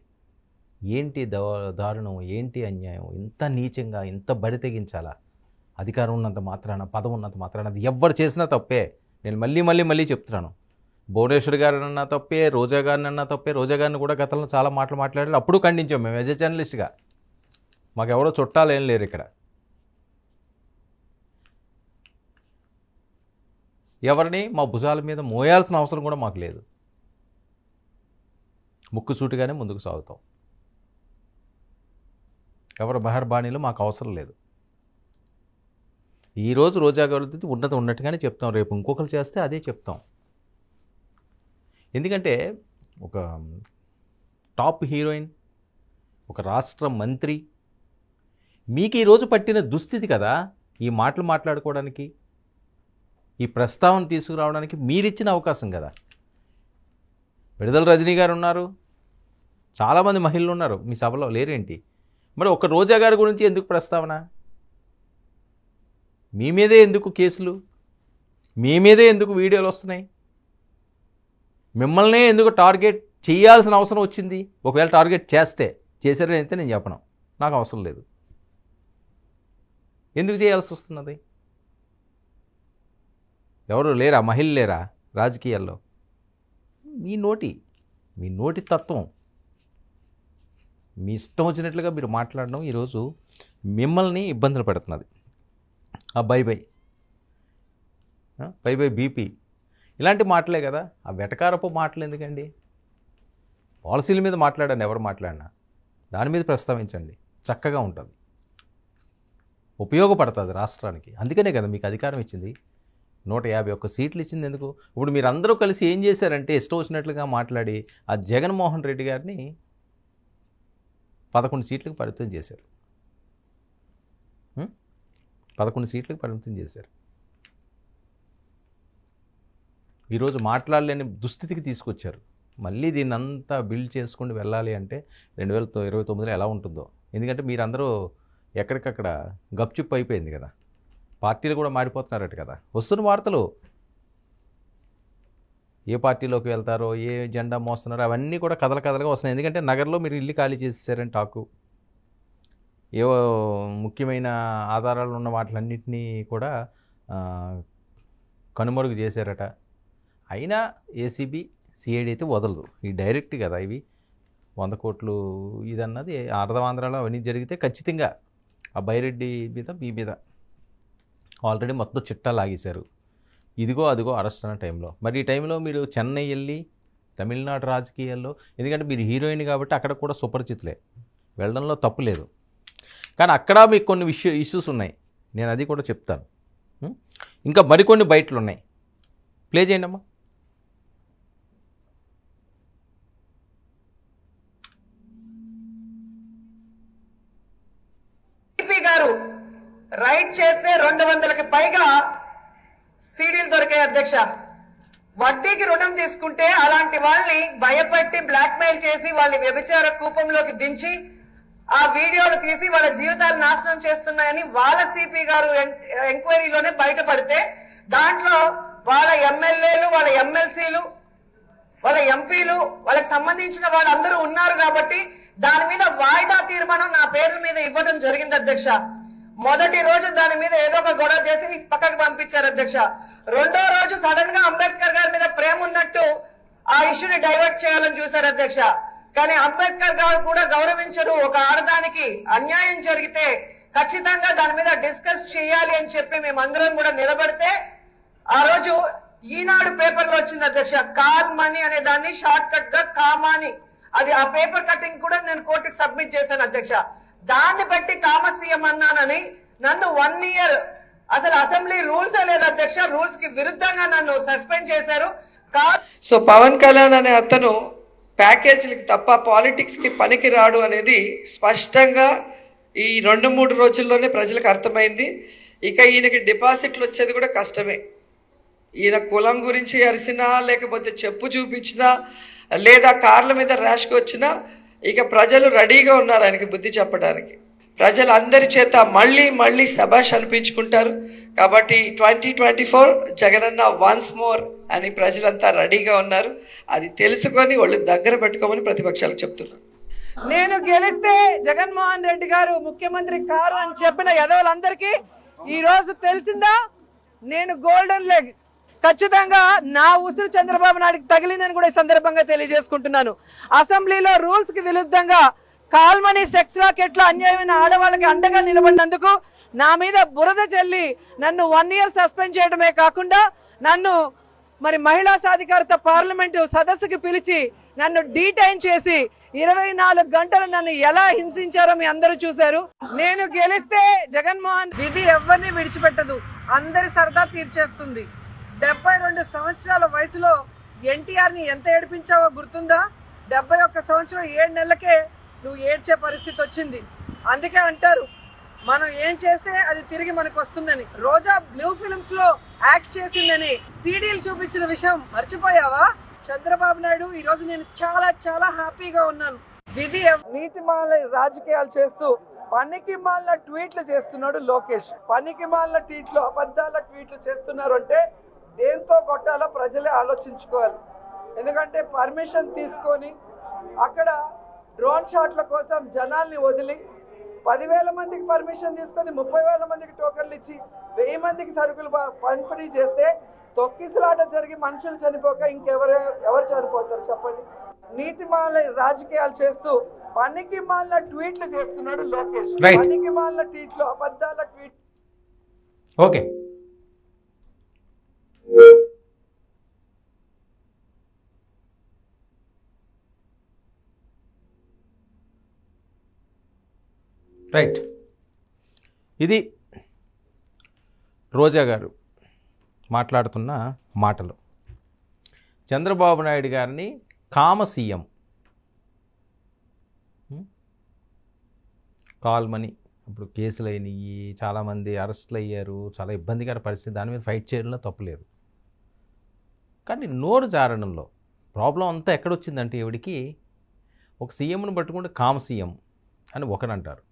ఏంటి దారుణం, ఏంటి అన్యాయం, ఇంత నీచంగా, ఇంత బరి తెగించాలా? అధికారం ఉన్నంత మాత్రాన, పదం ఉన్నంత మాత్రాన అది ఎవ్వరు చేసినా తప్పే. నేను మళ్ళీ చెప్తున్నాను. భువనేశ్వరి గారిని అన్నా తప్పే, రోజా గారిని అన్నా తప్పే. రోజా గారిని కూడా గతంలో చాలా మాటలు మాట్లాడారు, అప్పుడు ఖండించాం మేము యాజ్ ఎ జర్నలిస్ట్గా. మాకెవరో చుట్టాలు ఏం లేరు ఇక్కడ. ఎవరిని మా భుజాల మీద మోయాల్సిన అవసరం కూడా మాకు లేదు. ముక్కుసూటిగానే ముందుకు సాగుతాం. ఎవరి బహర్బాణీలు మాకు అవసరం లేదు. ఈరోజు రోజా గారి ఉన్నట్టుగానే చెప్తాం, రేపు ఇంకొకరు చేస్తే అదే చెప్తాం. ఎందుకంటే ఒక టాప్ హీరోయిన్, ఒక రాష్ట్ర మంత్రి, మీకు ఈరోజు పట్టిన దుస్థితి కదా ఈ మాటలు మాట్లాడుకోవడానికి, ఈ ప్రస్తావన తీసుకురావడానికి మీరిచ్చిన అవకాశం కదా. విడుదల రజనీ గారు ఉన్నారు, చాలామంది మహిళలు ఉన్నారు, మీ సభలో లేరేంటి? మరి ఒక రోజా గారి గురించి ఎందుకు ప్రస్తావన? మీ మీదే ఎందుకు కేసులు? మీ మీదే ఎందుకు వీడియోలు వస్తున్నాయి? మిమ్మల్నే ఎందుకు టార్గెట్ చేయాల్సిన అవసరం వచ్చింది? ఒకవేళ టార్గెట్ చేశారని అయితే నేను చెప్పను, నాకు అవసరం లేదు. ఎందుకు చేయాల్సి వస్తున్నది? ఎవరు లేరా, మహిళలు లేరా రాజకీయాల్లో? మీ నోటి తత్వం, మీ ఇష్టం వచ్చినట్లుగా మీరు మాట్లాడడం ఈరోజు మిమ్మల్ని ఇబ్బందులు పెడుతున్నది. ఆ బై బీపీ ఇలాంటి మాటలే కదా. ఆ వెటకారపు మాటలు ఎందుకండి? పాలసీల మీద మాట్లాడండి, ఎవరు మాట్లాడినా దాని మీద ప్రస్తావించండి, చక్కగా ఉంటుంది, ఉపయోగపడుతుంది రాష్ట్రానికి. అందుకనే కదా మీకు అధికారం ఇచ్చింది, 151 సీట్లు ఇచ్చింది. ఎందుకు? ఇప్పుడు మీరు అందరూ కలిసి ఏం చేశారంటే ఇష్టం వచ్చినట్లుగా మాట్లాడి ఆ జగన్మోహన్ రెడ్డి గారిని 11 సీట్లకు పరిమితం చేశారు. 11 సీట్లకు పరిమితం చేశారు. ఈరోజు మాట్లాడలేని దుస్థితికి తీసుకొచ్చారు. మళ్ళీ దీన్ని అంతా బిల్డ్ చేసుకుని వెళ్ళాలి అంటే 2029లో ఎలా ఉంటుందో. ఎందుకంటే మీరందరూ ఎక్కడికక్కడ గప్చుప్ అయిపోయింది కదా, పార్టీలు కూడా మారిపోతున్నారట కదా. వస్తున్న వార్తలు, ఏ పార్టీలోకి వెళ్తారో, ఏ జెండా మోస్తున్నారో అవన్నీ కూడా కథలుగా వస్తున్నాయి. ఎందుకంటే నగరంలో మీరు ఇల్లు ఖాళీ చేసేసారని టాకు, ఏవో ముఖ్యమైన ఆధారాలు ఉన్న వాటిలన్నింటినీ కూడా కనుమరుగు చేశారట. అయినా ఏసీబీ సిఐడి అయితే వదలదు, ఈ డైరెక్ట్ కదా ఇవి. 100 కోట్లు ఇదన్నది అర్ధవాంధ్రలో అవన్నీ జరిగితే ఖచ్చితంగా ఆ బైరెడ్డి మీద మీ మీద ఆల్రెడీ మొత్తం చిట్టా లాగేశారు. ఇదిగో అదిగో అరెస్ట్ అన్న టైంలో మరి ఈ టైంలో మీరు చెన్నై వెళ్ళి తమిళనాడు రాజకీయాల్లో, ఎందుకంటే మీరు హీరోయిన్ కాబట్టి అక్కడ కూడా సుపరిచితులే, వెళ్ళడంలో తప్పు లేదు. కానీ అక్కడ మీకు కొన్ని ఇష్యూస్ ఉన్నాయి, నేను అది కూడా చెప్తాను. ఇంకా మరికొన్ని బయటలు ఉన్నాయి, ప్లే చేయండి అమ్మా. గారు రైడ్ చేస్తే 200కి పైగా సీడీలు దొరికాయి అధ్యక్ష. వడ్డీకి రుణం తీసుకుంటే అలాంటి వాళ్ళని భయపెట్టి బ్లాక్మెయిల్ చేసి వాళ్ళని వ్యభిచార కూపంలోకి దించి ఆ వీడియోలు తీసి వాళ్ళ జీవితాలు నాశనం చేస్తున్నాయని వాళ్ళ సిపి గారు ఎంక్వైరీలోనే బయటపడితే దాంట్లో వాళ్ళ ఎమ్మెల్యేలు, వాళ్ళ ఎమ్మెల్సీలు, వాళ్ళ ఎంపీలు, వాళ్ళకి సంబంధించిన వాళ్ళందరూ ఉన్నారు కాబట్టి దాని మీద వాయిదా తీర్మానం నా పేర్ల మీద ఇవ్వడం జరిగింది అధ్యక్ష. మొదటి రోజు దాని మీద ఏదో ఒక గొడవ చేసి పక్కకి పంపించారు అధ్యక్ష. రెండో రోజు సడన్ గా అంబేద్కర్ గారి మీద ప్రేమ ఉన్నట్టు ఆ ఇష్యూని డైవర్ట్ చేయాలని చూశారు అధ్యక్ష. కానీ అంబేద్కర్ గారు కూడా గౌరవించరు. ఒక ఆడదానికి అన్యాయం జరిగితే ఖచ్చితంగా దాని మీద డిస్కస్ చేయాలి అని చెప్పి మేమందరం కూడా నిలబడితే ఆ రోజు ఈనాడు పేపర్ లో వచ్చింది అధ్యక్ష, కాల్ మనీ అనే దాన్ని షార్ట్ కట్ గా కామాని, అది ఆ పేపర్ కటింగ్ కూడా నేను కోర్టుకి సబ్మిట్ చేశాను అధ్యక్ష. దాన్ని బట్టి కామసీఎం అన్నానని నన్ను 1 year అసలు అసెంబ్లీ రూల్స్ లేదు అధ్యక్ష, రూల్స్ కి విరుద్ధంగా నన్ను సస్పెండ్ చేశారు. సో పవన్ కళ్యాణ్ అనే అతను ప్యాకేజీలకి తప్ప పాలిటిక్స్ కి పనికి రాడు అనేది స్పష్టంగా ఈ 2-3 రోజుల్లోనే ప్రజలకు అర్థమైంది. ఇక ఈయనకి డిపాజిట్లు వచ్చేది కూడా కష్టమే. ఈయన కులం గురించి అరిసినా, లేకపోతే చెప్పు చూపించినా, లేదా కార్ల మీద ర్యాష్కి వచ్చినా ఇక ప్రజలు రెడీగా ఉన్నారు ఆయనకి బుద్ధి చెప్పడానికి. ప్రజలు అందరి చేత మళ్ళీ మళ్ళీ శభాష్ అనిపించుకుంటారు. కాబట్టి 2024 జగనన్న వన్స్ మోర్ అని ప్రజలంతా రెడీగా ఉన్నారు. అది తెలుసుకొని వాళ్ళు దగ్గర పెట్టుకోమని ప్రతిపక్షాలకు చెప్తున్నారు. నేను గెలిస్తే జగన్మోహన్ రెడ్డి గారు ముఖ్యమంత్రి కారు అని చెప్పిన ఎదవలందరికీ ఈ రోజు తెలిసిందా, నేను గోల్డెన్ లెగ్ ఖచ్చితంగా నా ఉసురు చంద్రబాబు నాయుడికి తగిలిందని కూడా ఈ సందర్భంగా తెలియజేసుకుంటున్నాను. అసెంబ్లీలో రూల్స్ కి విరుద్ధంగా కాల్మనీ సెక్స్ రాకెట్ల అన్యాయమైన ఆడవాళ్ళకి అండగా నిలబడినందుకు నా మీద బురద చల్లి నన్ను 1 year సస్పెండ్ చేయడమే కాకుండా నన్ను మరి మహిళా సాధికారత పార్లమెంటు సదస్సుకి పిలిచి నన్ను డీటైన్ చేసి 24 గంటలు నన్ను ఎలా హింసించారో మీ అందరూ చూశారు. నేను గెలిస్తే జగన్మోహన్ విధి ఎవరిని విడిచిపెట్టదు, అందరి సరదా తీర్చేస్తుంది. 72 సంవత్సరాల వయసులో ఎన్టీఆర్ ని ఎంత ఏడిపించావో గుర్తుందా? 71 సంవత్సరం 7 నెలలకే నువ్వు ఏడ్చే పరిస్థితి వచ్చింది. అందుకే అంటారు మనం ఏం చేస్తే అది తిరిగి మనకు వస్తుందని. రోజా బ్లూ ఫిల్మ్స్ లో యాక్ట్ చేసిందని సీడీలు చూపించిన విషయం మర్చిపోయావా? చంద్రబాబు నాయుడు, ఈ రోజు నేను చాలా చాలా హ్యాపీగా ఉన్నాను. విధి నీతిమాల రాజకీయాలు చేస్తూ పనికి మాలిన ట్వీట్లు చేస్తున్నాడు లోకేష్. పనికి మాలిన ట్వీట్లు, అబద్ధాల ట్వీట్లు చేస్తున్నారు అంటే దేంతో కొట్టాలో ప్రజలే ఆలోచించుకోవాలి. ఎందుకంటే పర్మిషన్ తీసుకొని అక్కడ డ్రోన్ షాట్ల కోసం జనాల్ని వదిలి 10,000 మందికి పర్మిషన్ తీసుకొని 30,000 మందికి టోకన్లు ఇచ్చి 1000 మందికి సరుకులు పంపిణీ చేస్తే తొక్కిసలాట జరిగి మనుషులు చనిపోక ఎవరు చనిపోతారు చెప్పండి? నీతి మాల రాజకీయాలు చేస్తూ పనికి మాలిన ట్వీట్లు చేస్తున్నాడు లోకేష్. పనికి మాలిన ట్వీట్లు, అబద్ధాల ట్వీట్. Okay, right. ఇది రోజా గారు మాట్లాడుతున్న మాటలు. చంద్రబాబు నాయుడు గారిని కామసీఎం, కాల్మనీ, ఇప్పుడు కేసులు అయినాయి, చాలామంది అరెస్టులు అయ్యారు, చాలా ఇబ్బందికర పరిస్థితి, దాని మీద ఫైట్ చేయడంలో తప్పులేదు. కానీ నోరు జారడంలో ప్రాబ్లం అంతా ఎక్కడొచ్చిందంటే ఎవడికి ఒక సీఎంను పట్టుకుంటే కామసీఎం అని ఒకరంటారు.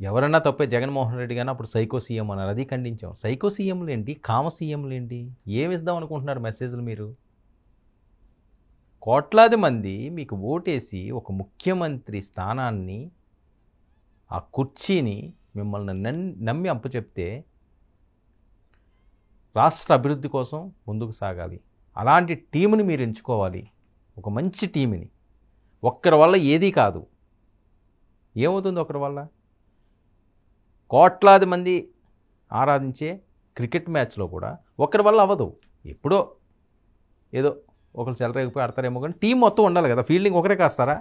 ఎవరన్నా తప్పే, జగన్మోహన్ రెడ్డి కానీ అప్పుడు సైకో సీఎం అన్నారు, అది ఖండించాం. సైకో సీఎంలు ఏంటి, కామ సీఎంలు ఏంటి, ఏమిద్దాం అనుకుంటున్నారు మెసేజ్లు మీరు? కోట్లాది మంది మీకు ఓటేసి ఒక ముఖ్యమంత్రి స్థానాన్ని, ఆ కుర్చీని మిమ్మల్ని నమ్మి అప్పచెప్తే రాష్ట్ర అభివృద్ధి కోసం ముందుకు సాగాలి. అలాంటి టీముని మీరు ఎంచుకోవాలి, ఒక మంచి టీంని, ఒక్కరి వల్ల ఏదీ కాదు. ఏమవుతుంది ఒకరి వల్ల? కోట్లాది మంది ఆరాధించే క్రికెట్ మ్యాచ్లో కూడా ఒకరి వల్ల అవ్వదు. ఎప్పుడో ఏదో ఒకరు చెలరేగిపోయి ఆడతారేమో, కానీ టీం మొత్తం ఉండాలి కదా. ఫీల్డింగ్ ఒకరే కాస్తారా?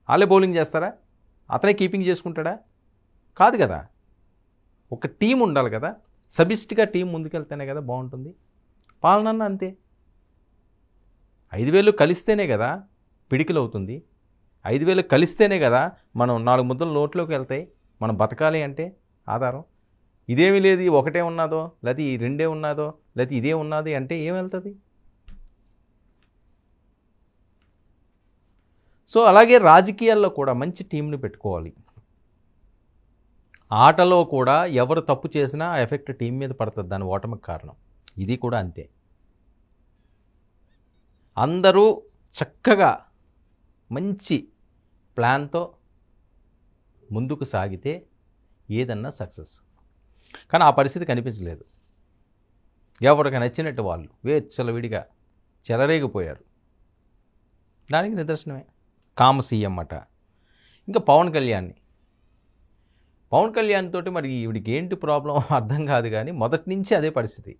వాళ్ళే బౌలింగ్ చేస్తారా? అతనే కీపింగ్ చేసుకుంటాడా? కాదు కదా. ఒక టీం ఉండాలి కదా. సమిష్టిగా టీం ముందుకెళ్తేనే కదా బాగుంటుంది. పాలన అంతే. 5,000 కలిస్తేనే కదా పిడికిలు అవుతుంది. 5,000 కలిస్తేనే కదా మనం 4 ముద్దలు నోట్లోకి వెళ్తాయి. మనం బతకాలి అంటే ఆధారం. ఇదేమీ లేదు, ఒకటే ఉన్నదో, లేకపోతే ఈ 2 ఉన్నదో, లేకపోతే ఇదే ఉన్నది అంటే ఏం వెళ్తుంది? సో అలాగే రాజకీయాల్లో కూడా మంచి టీంని పెట్టుకోవాలి. ఆటలో కూడా ఎవరు తప్పు చేసినా ఆ ఎఫెక్ట్ టీం మీద పడుతుంది, దాని ఓటమికి కారణం. ఇది కూడా అంతే. అందరూ చక్కగా మంచి ప్లాన్తో ముందుకు సాగితే ఏదన్నా సక్సెస్. కానీ ఆ పరిస్థితి కనిపించలేదు. ఎవరికి నచ్చినట్టు వాళ్ళు విడిగా చెలరేగిపోయారు. దానికి నిదర్శనమే కామసీఎం అట. ఇంకా పవన్ కళ్యాణ్ తోటి మరి ఈవిడికి ఏంటి ప్రాబ్లం అర్థం కాదు, కానీ మొదటి నుంచి అదే పరిస్థితి.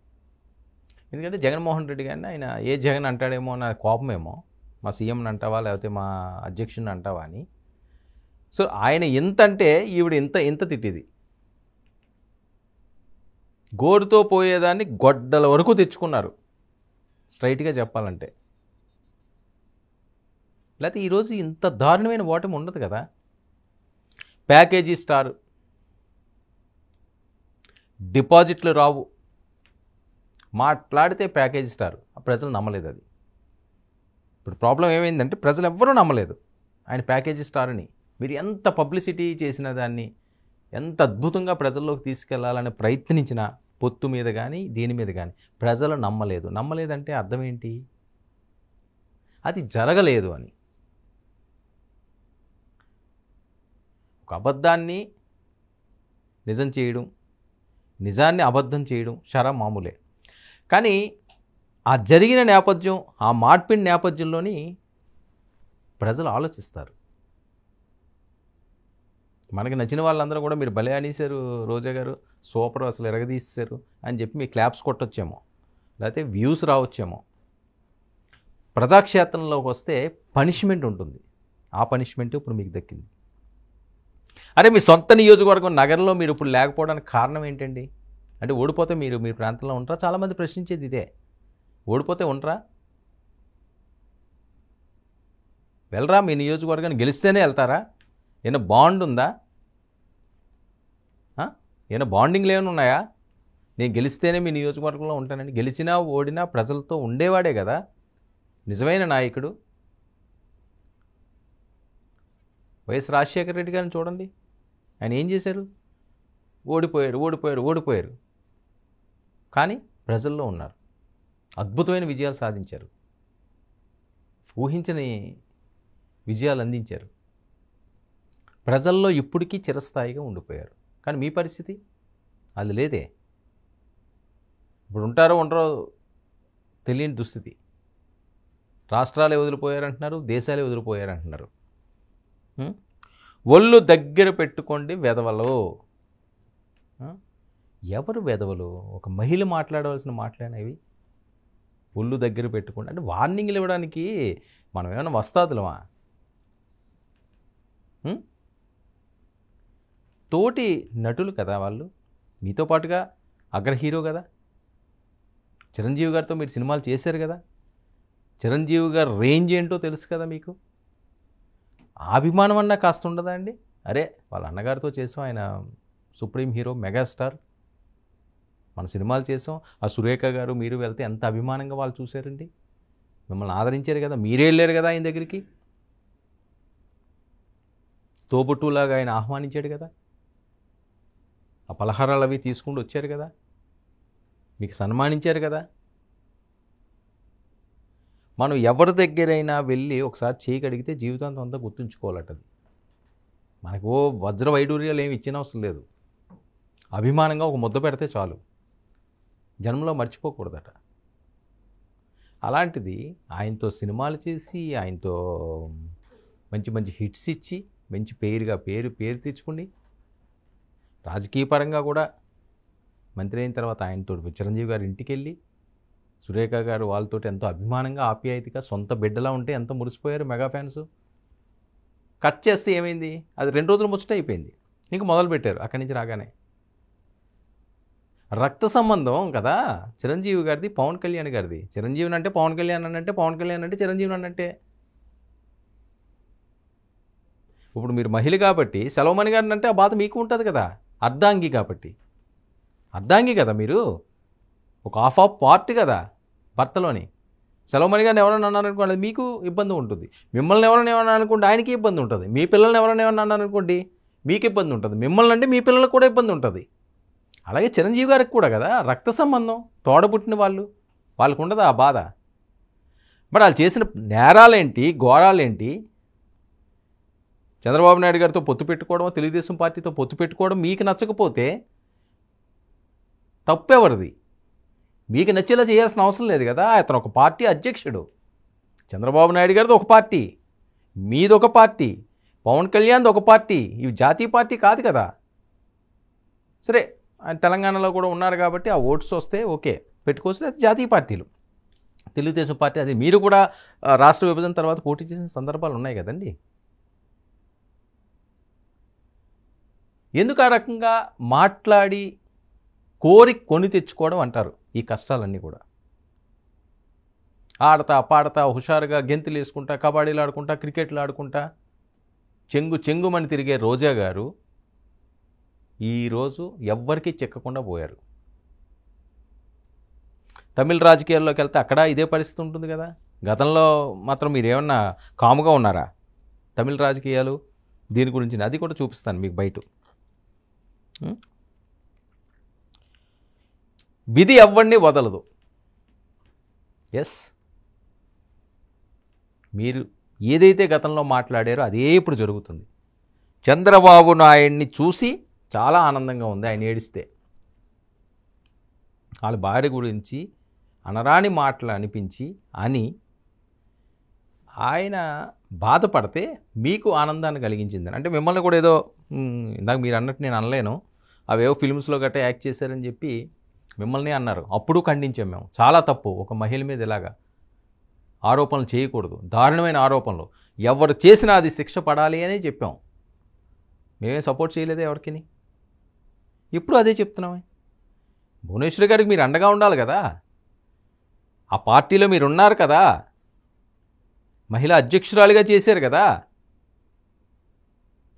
ఎందుకంటే జగన్మోహన్ రెడ్డి గారిని ఆయన ఏ జగన్ అంటాడేమో నా కోపమేమో, మా సీఎంని అంటావా లేకపోతే మా అధ్యక్షుడిని అంటావా అని. సో ఆయన ఎంత అంటే ఈవిడ ఇంత తిట్టిది. గోరుతో పోయేదాన్ని గొడ్డల వరకు తెచ్చుకున్నారు, స్ట్రైట్గా చెప్పాలంటే. లేకపోతే ఈరోజు ఇంత దారుణమైన ఓటమి ఉండదు కదా. ప్యాకేజీ స్టార్, డిపాజిట్లు రావు, మాట్లాడితే ప్యాకేజీ స్టార్. ప్రజలు నమ్మలేదు అది. ఇప్పుడు ప్రాబ్లం ఏమైందంటే ప్రజలు ఎవ్వరూ నమ్మలేదు ఆయన ప్యాకేజీ స్టార్ అని. మీరు ఎంత పబ్లిసిటీ చేసిన దాన్ని, ఎంత అద్భుతంగా ప్రజల్లోకి తీసుకెళ్లాలని ప్రయత్నించిన పొత్తు మీద కానీ దీని మీద కానీ ప్రజలు నమ్మలేదు. నమ్మలేదంటే అర్థం ఏంటి? అది జరగలేదు అని. ఒక అబద్ధాన్ని నిజం చేయడం, నిజాన్ని అబద్ధం చేయడం చాలా మామూలే. కానీ ఆ జరిగిన నేపథ్యం, ఆ మార్పిడి నేపథ్యంలోని ప్రజలు ఆలోచిస్తారు. మనకి నచ్చిన వాళ్ళందరూ కూడా మీరు భలే అనేశారు రోజా గారు, సూపర్, అసలు ఎరగదీశారు అని చెప్పి మీ క్లాప్స్ కొట్టొచ్చేమో, లేకపోతే వ్యూస్ రావచ్చేమో. ప్రజాక్షేత్రంలోకి వస్తే పనిష్మెంట్ ఉంటుంది. ఆ పనిష్మెంట్ ఇప్పుడు మీకు దక్కింది. అరే మీ సొంత నియోజకవర్గం నగరంలో మీరు ఇప్పుడు లేకపోవడానికి కారణం ఏంటండి? అంటే ఓడిపోతే మీరు మీ ప్రాంతంలో ఉంటారా? చాలామంది ప్రశ్నించేది ఇదే. ఓడిపోతే ఉండరా? వెళ్ళరా? మీ నియోజకవర్గాన్ని గెలిస్తేనే వెళ్తారా? ఏమైనా బాండ్ ఉందా? ఏమైనా బాండింగ్లు ఏమైనా ఉన్నాయా? నేను గెలిస్తేనే మీ నియోజకవర్గంలో ఉంటానండి. గెలిచినా ఓడినా ప్రజలతో ఉండేవాడే కదా నిజమైన నాయకుడు. వైఎస్ రాజశేఖర రెడ్డి గారిని చూడండి, ఆయన ఏం చేశారు? ఓడిపోయారు. కానీ ప్రజల్లో ఉన్నారు, అద్భుతమైన విజయాలు సాధించారు, ఊహించని విజయాలు అందించారు, ప్రజల్లో ఇప్పటికీ చిరస్థాయిగా ఉండిపోయారు. కానీ మీ పరిస్థితి అది లేదే. ఇప్పుడు ఉంటారో ఉండరో తెలియని దుస్థితి. రాష్ట్రాలే వదిలిపోయారంటున్నారు, దేశాలే వదిలిపోయారంటున్నారు. ఒళ్ళు దగ్గర పెట్టుకోండి వెధవలు. ఎవరు వెధవలు? ఒక మహిళ మాట్లాడవలసిన మాట్లాడినవి ఒళ్ళు దగ్గర పెట్టుకోండి అంటే వార్నింగ్లు ఇవ్వడానికి మనం ఏమైనా వస్తాదులమా? తోటి నటులు కదా వాళ్ళు, మీతో పాటుగా అగ్ర హీరో కదా. చిరంజీవి గారితో మీరు సినిమాలు చేశారు కదా. చిరంజీవి గారి రేంజ్ ఏంటో తెలుసు కదా మీకు. ఆ అభిమానం అన్నా కాస్త ఉండదా అండి? అరే వాళ్ళ అన్నగారితో చేసాం, ఆయన సుప్రీం హీరో, మెగాస్టార్, మన సినిమాలు చేసాం. ఆ సురేఖ గారు మీరు వెళ్తే ఎంత అభిమానంగా వాళ్ళు చూశారండి, మిమ్మల్ని ఆదరించారు కదా. మీరే వెళ్ళారు కదా ఆయన దగ్గరికి, తోబుట్టులాగా ఆయన ఆహ్వానించాడు కదా. ఆ పలహారాలు అవి తీసుకుంటూ వచ్చారు కదా, మీకు సన్మానించారు కదా. మనం ఎవరి దగ్గరైనా వెళ్ళి ఒకసారి చేయి కడిగితే జీవితాంతం అంతా గుర్తుంచుకోవాలటది. మనకు వజ్ర వైడూర్యాలు ఏమి ఇచ్చిన అవసరం లేదు, అభిమానంగా ఒక ముద్ద పెడితే చాలు, జన్మలో మర్చిపోకూడదట. అలాంటిది ఆయనతో సినిమాలు చేసి ఆయనతో మంచి మంచి హిట్స్ ఇచ్చి మంచి పేరు తెచ్చుకుని రాజకీయ పరంగా కూడా మంత్రి అయిన తర్వాత ఆయనతో చిరంజీవి గారి ఇంటికి వెళ్ళి సురేఖ గారు వాళ్ళతో ఎంతో అభిమానంగా ఆప్యాయతగా సొంత బిడ్డలా ఉంటే ఎంతో మురిసిపోయారు మెగా ఫ్యాన్స్. కట్ చేస్తే ఏమైంది, అది 2 రోజులు ముచ్చట అయిపోయింది. ఇంక మొదలు పెట్టారు అక్కడి నుంచి రాగానే. రక్త సంబంధం కదా చిరంజీవి గారిది పవన్ కళ్యాణ్ గారిది. చిరంజీవిని అంటే పవన్ కళ్యాణ్ అంటే పవన్ కళ్యాణ్ అంటే చిరంజీవిని అంటే. ఇప్పుడు మీరు మహిళ కాబట్టి సెలవుమణి గారిని అంటే ఆ బాధ మీకు ఉంటుంది కదా, అర్ధాంగి కాబట్టి. అర్ధాంగి కదా మీరు, ఒక హాఫ్ ఆఫ్ పార్ట్ కదా భర్తలోని. సెలవుమణి గారిని ఎవరైనా అన్నారనుకోండి అది మీకు ఇబ్బంది ఉంటుంది. మిమ్మల్ని ఎవరైనా ఏమన్నా అనుకోండి ఆయనకి ఇబ్బంది ఉంటుంది. మీ పిల్లల్ని ఎవరైనా ఏమన్నా అన్నారనుకోండి మీకు ఇబ్బంది ఉంటుంది. మిమ్మల్ని అంటే మీ పిల్లలకు కూడా ఇబ్బంది ఉంటుంది. అలాగే చిరంజీవి గారికి కూడా కదా రక్త సంబంధం, తోడబుట్టిన వాళ్ళకు ఉండదు ఆ బాధ. మరి వాళ్ళు చేసిన నేరాలేంటి, ఘోరాలేంటి? చంద్రబాబు నాయుడు గారితో పొత్తు పెట్టుకోవడం, తెలుగుదేశం పార్టీతో పొత్తు పెట్టుకోవడం మీకు నచ్చకపోతే తప్పెవరిది? మీకు నచ్చేలా చేయాల్సిన అవసరం లేదు కదా. అతను ఒక పార్టీ అధ్యక్షుడు. చంద్రబాబు నాయుడు గారిది ఒక పార్టీ, మీది ఒక పార్టీ, పవన్ కళ్యాణ్ది ఒక పార్టీ. ఇవి జాతీయ పార్టీ కాదు కదా. సరే ఆయన తెలంగాణలో కూడా ఉన్నారు కాబట్టి ఆ ఓట్స్ వస్తే ఓకే పెట్టుకోవచ్చు. అది జాతీయ పార్టీలు. తెలుగుదేశం పార్టీ అది మీరు కూడా రాష్ట్ర విభజన తర్వాత పోటీ చేసిన సందర్భాలు ఉన్నాయి కదండి. ఎందుకు ఆ రకంగా మాట్లాడి కోరి కొని తెచ్చుకోవడం అంటారు ఈ కష్టాలన్నీ కూడా. ఆడతా పాడతా హుషారుగా గెంతులు వేసుకుంటా, కబడ్డీలు ఆడుకుంటా, క్రికెట్లు ఆడుకుంటా చెంగుమని తిరిగే రోజా గారు ఈరోజు ఎవ్వరికీ చిక్కకుండా పోయారు. తమిళ రాజకీయాల్లోకి వెళ్తే అక్కడ ఇదే పరిస్థితి ఉంటుంది కదా. గతంలో మాత్రం మీరు ఏమన్నా కాముగా ఉన్నారా? తమిళ రాజకీయాలు దీని గురించి అది కూడా చూపిస్తాను మీకు బయట. విధి ఎవ్వడిని వదలదు. ఎస్, మీరు ఏదైతే గతంలో మాట్లాడారో అదే ఇప్పుడు జరుగుతుంది. చంద్రబాబు నాయుడిని చూసి చాలా ఆనందంగా ఉంది ఆయన ఏడిస్తే. వాళ్ళ భార్య గురించి అనరాని మాటలు అనిపించి ఆయన బాధపడితే మీకు ఆనందాన్ని కలిగించింది. అంటే మిమ్మల్ని కూడా ఏదో ఇందాక మీరు అన్నట్టు నేను అనలేను, అవేవో ఫిల్మ్స్లో గట్రా యాక్ట్ చేశారని చెప్పి మిమ్మల్ని అన్నారు. అప్పుడు ఖండించాం మేము. చాలా తప్పు ఒక మహిళ మీద ఇలాగా ఆరోపణలు చేయకూడదు, దారుణమైన ఆరోపణలు. ఎవరు చేసినా అది శిక్ష పడాలి అని చెప్పాం. మేమేం సపోర్ట్ చేయలేదే ఎవరికి. ఇప్పుడు అదే చెప్తున్నామే. భువనేశ్వరి గారికి మీరు అండగా ఉండాలి కదా. ఆ పార్టీలో మీరు ఉన్నారు కదా, మహిళా అధ్యక్షురాలిగా చేశారు కదా.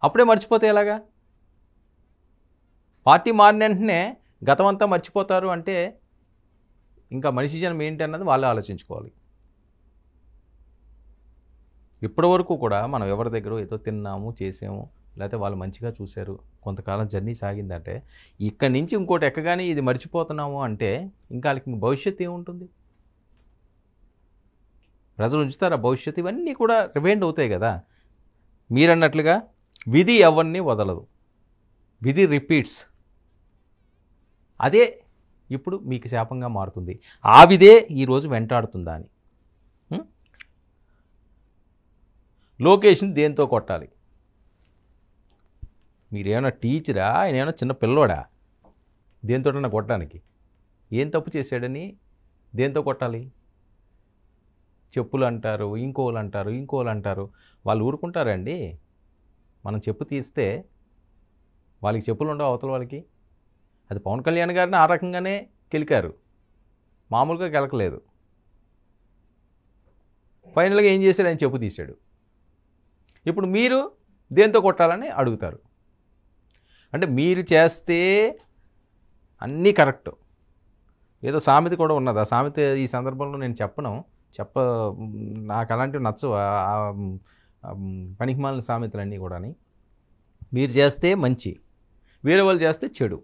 అప్పుడే మర్చిపోతే ఎలాగా? పార్టీ మారిన వెంటనే గతమంతా మర్చిపోతారు అంటే ఇంకా మనిషి జనం ఏంటి అన్నది వాళ్ళే ఆలోచించుకోవాలి. ఇప్పటి వరకు కూడా మనం ఎవరి దగ్గర ఏదో తిన్నాము చేసాము, లేకపోతే వాళ్ళు మంచిగా చూశారు, కొంతకాలం జర్నీ సాగిందంటే ఇక్కడి నుంచి ఇంకోటి ఎక్కగానే ఇది మర్చిపోతున్నాము అంటే ఇంకా వాళ్ళకి భవిష్యత్తు ఏముంటుంది? ప్రజలు ఉంచుతారా భవిష్యత్తు? ఇవన్నీ కూడా రిమైండ్ అవుతాయి కదా. మీరన్నట్లుగా విధి ఎవరిని వదలదు, విధి రిపీట్స్. అదే ఇప్పుడు మీకు శాపంగా మారుతుంది. ఆ విధే ఈరోజు వెంటాడుతుందా అని. లోకేష్ని దేంతో కొట్టాలి? మీరేమైనా టీచరా, ఆయన ఏమైనా చిన్న పిల్లోడా దేంతోటన్నా కొట్టడానికి? ఏం తప్పు చేశాడని దేంతో కొట్టాలి? చెప్పులు అంటారు, ఇంకోలు అంటారు. వాళ్ళు ఊరుకుంటారండి? మనం చెప్పు తీస్తే వాళ్ళకి చెప్పులు ఉండవు అవతల వాళ్ళకి. అది పవన్ కళ్యాణ్ గారిని ఆ రకంగానే కెలికారు, మామూలుగా కెలకలేదు. ఫైనల్గా ఏం చేశాడు? ఆయన చెప్పు తీశాడు. ఇప్పుడు మీరు దేంతో కొట్టాలని అడుగుతారు. అంటే మీరు చేస్తే అన్నీ కరెక్ట్. ఏదో సామెత కూడా ఉన్నది. ఆ సామెత ఈ సందర్భంలో నేను నాకు అలాంటివి నచ్చవు, పనికిమాలిన సామెతలన్నీ కూడా. మీరు చేస్తే మంచి, వేరే వాళ్ళు చేస్తే చెడు.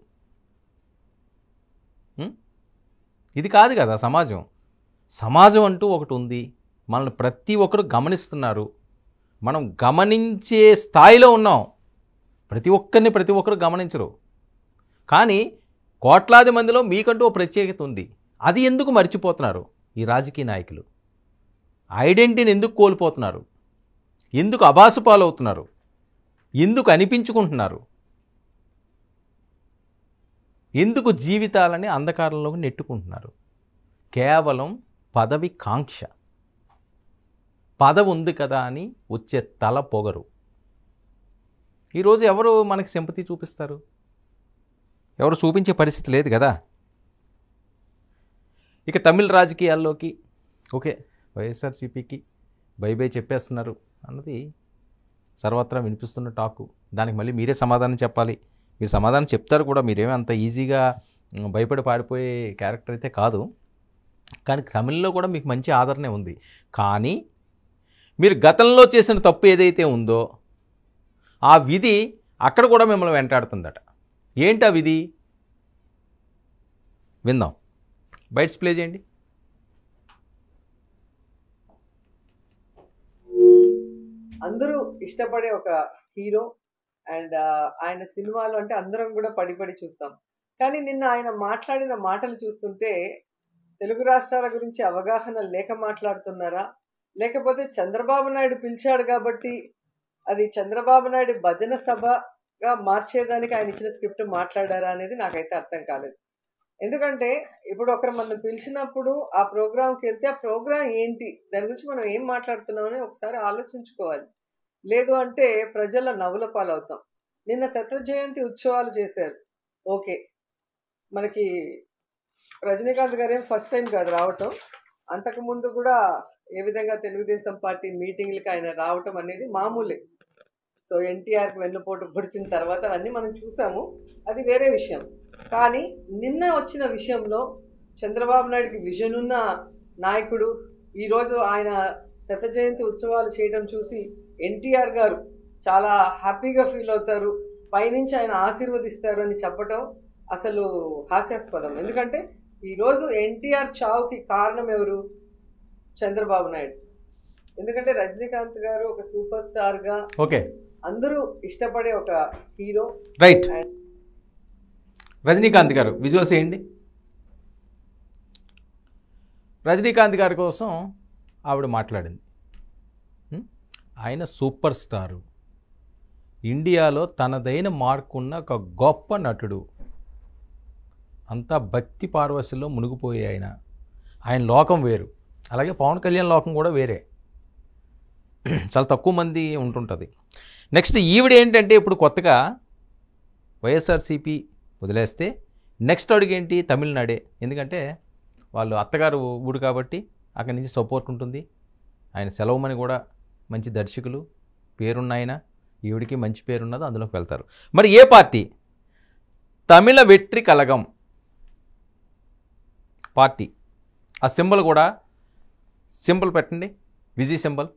ఇది కాదు కదా సమాజం. సమాజం అంటూ ఒకటి ఉంది, మనల్ని ప్రతి ఒక్కరు గమనిస్తున్నారు, మనం గమనించే స్థాయిలో ఉన్నాం. ప్రతి ఒక్కరు గమనించరు. కానీ కోట్లాది మందిలో మీకంటూ ఒక ప్రత్యేకత ఉంది. అది ఎందుకు మర్చిపోతున్నారు? ఈ రాజకీయ నాయకులు ఐడెంటిటీని ఎందుకు కోల్పోతున్నారు, ఎందుకు అబాసు పాలవుతున్నారు, ఎందుకు అనిపించుకుంటున్నారు, ఎందుకు జీవితాలని అంధకారంలోకి నెట్టుకుంటున్నారు? కేవలం పదవి కాంక్ష, పదవి ఉంది కదా అని వచ్చే తల పొగరు. ఈరోజు ఎవరు మనకి సింపతి చూపిస్తారు? ఎవరు చూపించే పరిస్థితి లేదు కదా. ఇక తమిళ రాజకీయాల్లోకి ఓకే వైఎస్ఆర్సీపీకి బై బై చెప్పేస్తున్నారు అన్నది సర్వత్రా వినిపిస్తున్న టాకు. దానికి మళ్ళీ మీరే సమాధానం చెప్పాలి. మీరు సమాధానం చెప్తారు కూడా, మీరేమీ అంత ఈజీగా భయపడి పారిపోయే క్యారెక్టర్ అయితే కాదు. కానీ తమిళ్లో కూడా మీకు మంచి ఆదరణ ఉంది. కానీ మీరు గతంలో చేసిన తప్పు ఏదైతే ఉందో ఆ విధి అక్కడ కూడా మిమ్మల్ని వెంటాడుతుందట. ఏంటి ఆ విధి? విందాం. బైట్స్ ప్లే చేయండి. అందరూ ఇష్టపడే ఒక హీరో అండ్ ఆయన సినిమాలు అంటే అందరం కూడా పడి చూస్తాం. కానీ నిన్న ఆయన మాట్లాడిన మాటలు చూస్తుంటే తెలుగు రాష్ట్రాల గురించి అవగాహన లేక మాట్లాడుతున్నారా, లేకపోతే చంద్రబాబు నాయుడు పిలిచాడు కాబట్టి అది చంద్రబాబు నాయుడు భజన సభగా మార్చేదానికి ఆయన ఇచ్చిన స్క్రిప్ట్ మాట్లాడారా అనేది నాకైతే అర్థం కాలేదు. ఎందుకంటే ఇప్పుడు ఒకరు మనం పిలిచినప్పుడు ఆ ప్రోగ్రాంకి వెళ్తే ఆ ప్రోగ్రాం ఏంటి, దాని గురించి మనం ఏం మాట్లాడుతున్నామని ఒకసారి ఆలోచించుకోవాలి. లేదు అంటే ప్రజల నవ్వుల పాలవుతాం. నిన్న శత జయంతి ఉత్సవాలు చేశారు. ఓకే, మనకి రజనీకాంత్ గారేం ఫస్ట్ టైం కాదు రావటం. అంతకుముందు కూడా ఏ విధంగా తెలుగుదేశం పార్టీ మీటింగ్లకి ఆయన రావటం అనేది మామూలే. సో ఎన్టీఆర్కి వెన్నుపోటు పొడిచిన తర్వాత అవన్నీ మనం చూసాము, అది వేరే విషయం. కానీ నిన్న వచ్చిన విషయంలో చంద్రబాబు నాయుడికి విజన్ ఉన్న నాయకుడు ఈరోజు ఆయన శత జయంతి ఉత్సవాలు చేయడం చూసి ఎన్టీఆర్ గారు చాలా హ్యాపీగా ఫీల్ అవుతారు, పైనుంచి ఆయన ఆశీర్వదిస్తారు అని చెప్పడం అసలు హాస్యాస్పదం. ఎందుకంటే ఈరోజు ఎన్టీఆర్ చావుకి కారణం ఎవరు? చంద్రబాబు నాయుడు. ఎందుకంటే రజనీకాంత్ గారు ఒక సూపర్ స్టార్ గా ఓకే అందరూ ఇష్టపడే ఒక హీరో. రైట్. రజనీకాంత్ గారు విజువల్స్ వేయండి. రజనీకాంత్ గారి కోసం ఆవిడ మాట్లాడింది. ఆయన సూపర్ స్టారు, ఇండియాలో తనదైన మార్కున్న ఒక గొప్ప నటుడు, అంతా భక్తి పార్వశంలో మునిగిపోయే ఆయన లోకం వేరు. అలాగే పవన్ కళ్యాణ్ లోకం కూడా వేరే, చాలా తక్కువ మంది ఉంటుంటుంది. నెక్స్ట్ ఈవిడ ఏంటంటే ఇప్పుడు కొత్తగా వైఎస్ఆర్సీపీ వదిలేస్తే నెక్స్ట్ అడుగేంటి? తమిళనాడే. ఎందుకంటే వాళ్ళు అత్తగారు ఊడు కాబట్టి అక్కడి నుంచి సపోర్ట్ ఉంటుంది. ఆయన సెలవుమని కూడా మంచి దర్శకులు, పేరున్న ఆయన, ఈవిడికి మంచి పేరున్నది, అందులోకి వెళ్తారు. మరి ఏ పార్టీ? తమిళ వెట్రి కలగం పార్టీ. ఆ సింబల్ కూడా సింబల్ పెట్టండి, విజయ్ సింబల్.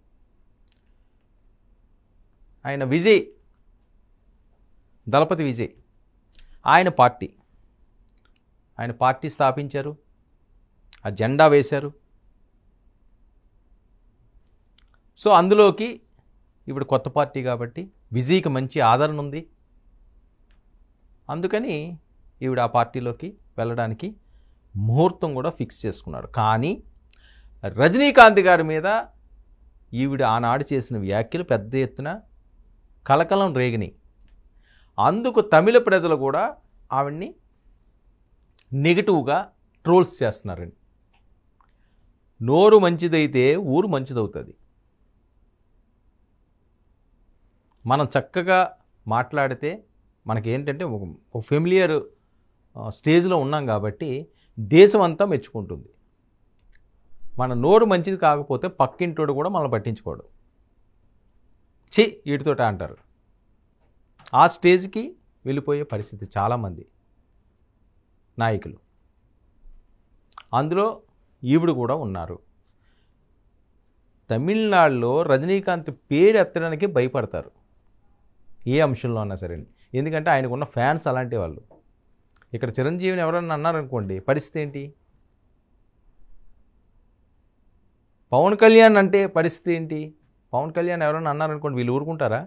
ఆయన విజయ్, దళపతి విజయ్, ఆయన పార్టీ స్థాపించారు, ఆ జెండా వేశారు. సో అందులోకి ఇప్పుడు కొత్త పార్టీ కాబట్టి విజయ్కి మంచి ఆదరణ ఉంది. అందుకని ఈవిడ ఆ పార్టీలోకి వెళ్ళడానికి ముహూర్తం కూడా ఫిక్స్ చేసుకున్నారు. కానీ రజనీకాంత్ గారి మీద ఈవిడ ఆనాడు చేసిన వ్యాఖ్యలు పెద్ద ఎత్తున కలకలం రేగినాయి. అందుకు తమిళ ప్రజలు కూడా ఆవిడ్ని నెగిటివ్గా ట్రోల్స్ చేస్తున్నారండి. నోరు మంచిదైతే ఊరు మంచిదవుతుంది. మనం చక్కగా మాట్లాడితే మనకేంటంటే ఒక ఫెమిలియర్ స్టేజ్లో ఉన్నాం కాబట్టి దేశం అంతా మెచ్చుకుంటుంది. మన నోరు మంచిది కాకపోతే పక్కింటోడు కూడా మనల్ని పట్టించుకోడు. వీటితోట అంటారు. ఆ స్టేజ్కి వెళ్ళిపోయే పరిస్థితి చాలామంది నాయకులు, అందులో ఈవిడ కూడా ఉన్నారు. తమిళనాడులో రజనీకాంత్ పేరు ఎత్తడానికి భయపడతారు ఏ అంశంలో అన్నా సరే. ఎందుకంటే ఆయనకున్న ఫ్యాన్స్ అలాంటి వాళ్ళు. ఇక్కడ చిరంజీవిని ఎవరన్నా అన్నారనుకోండి, పరిస్థితి ఏంటి? పవన్ కళ్యాణ్ అంటే పరిస్థితి ఏంటి? పవన్ కళ్యాణ్ ఎవరన్నా అన్నారనుకోండి, వీళ్ళు ఊరుకుంటారా?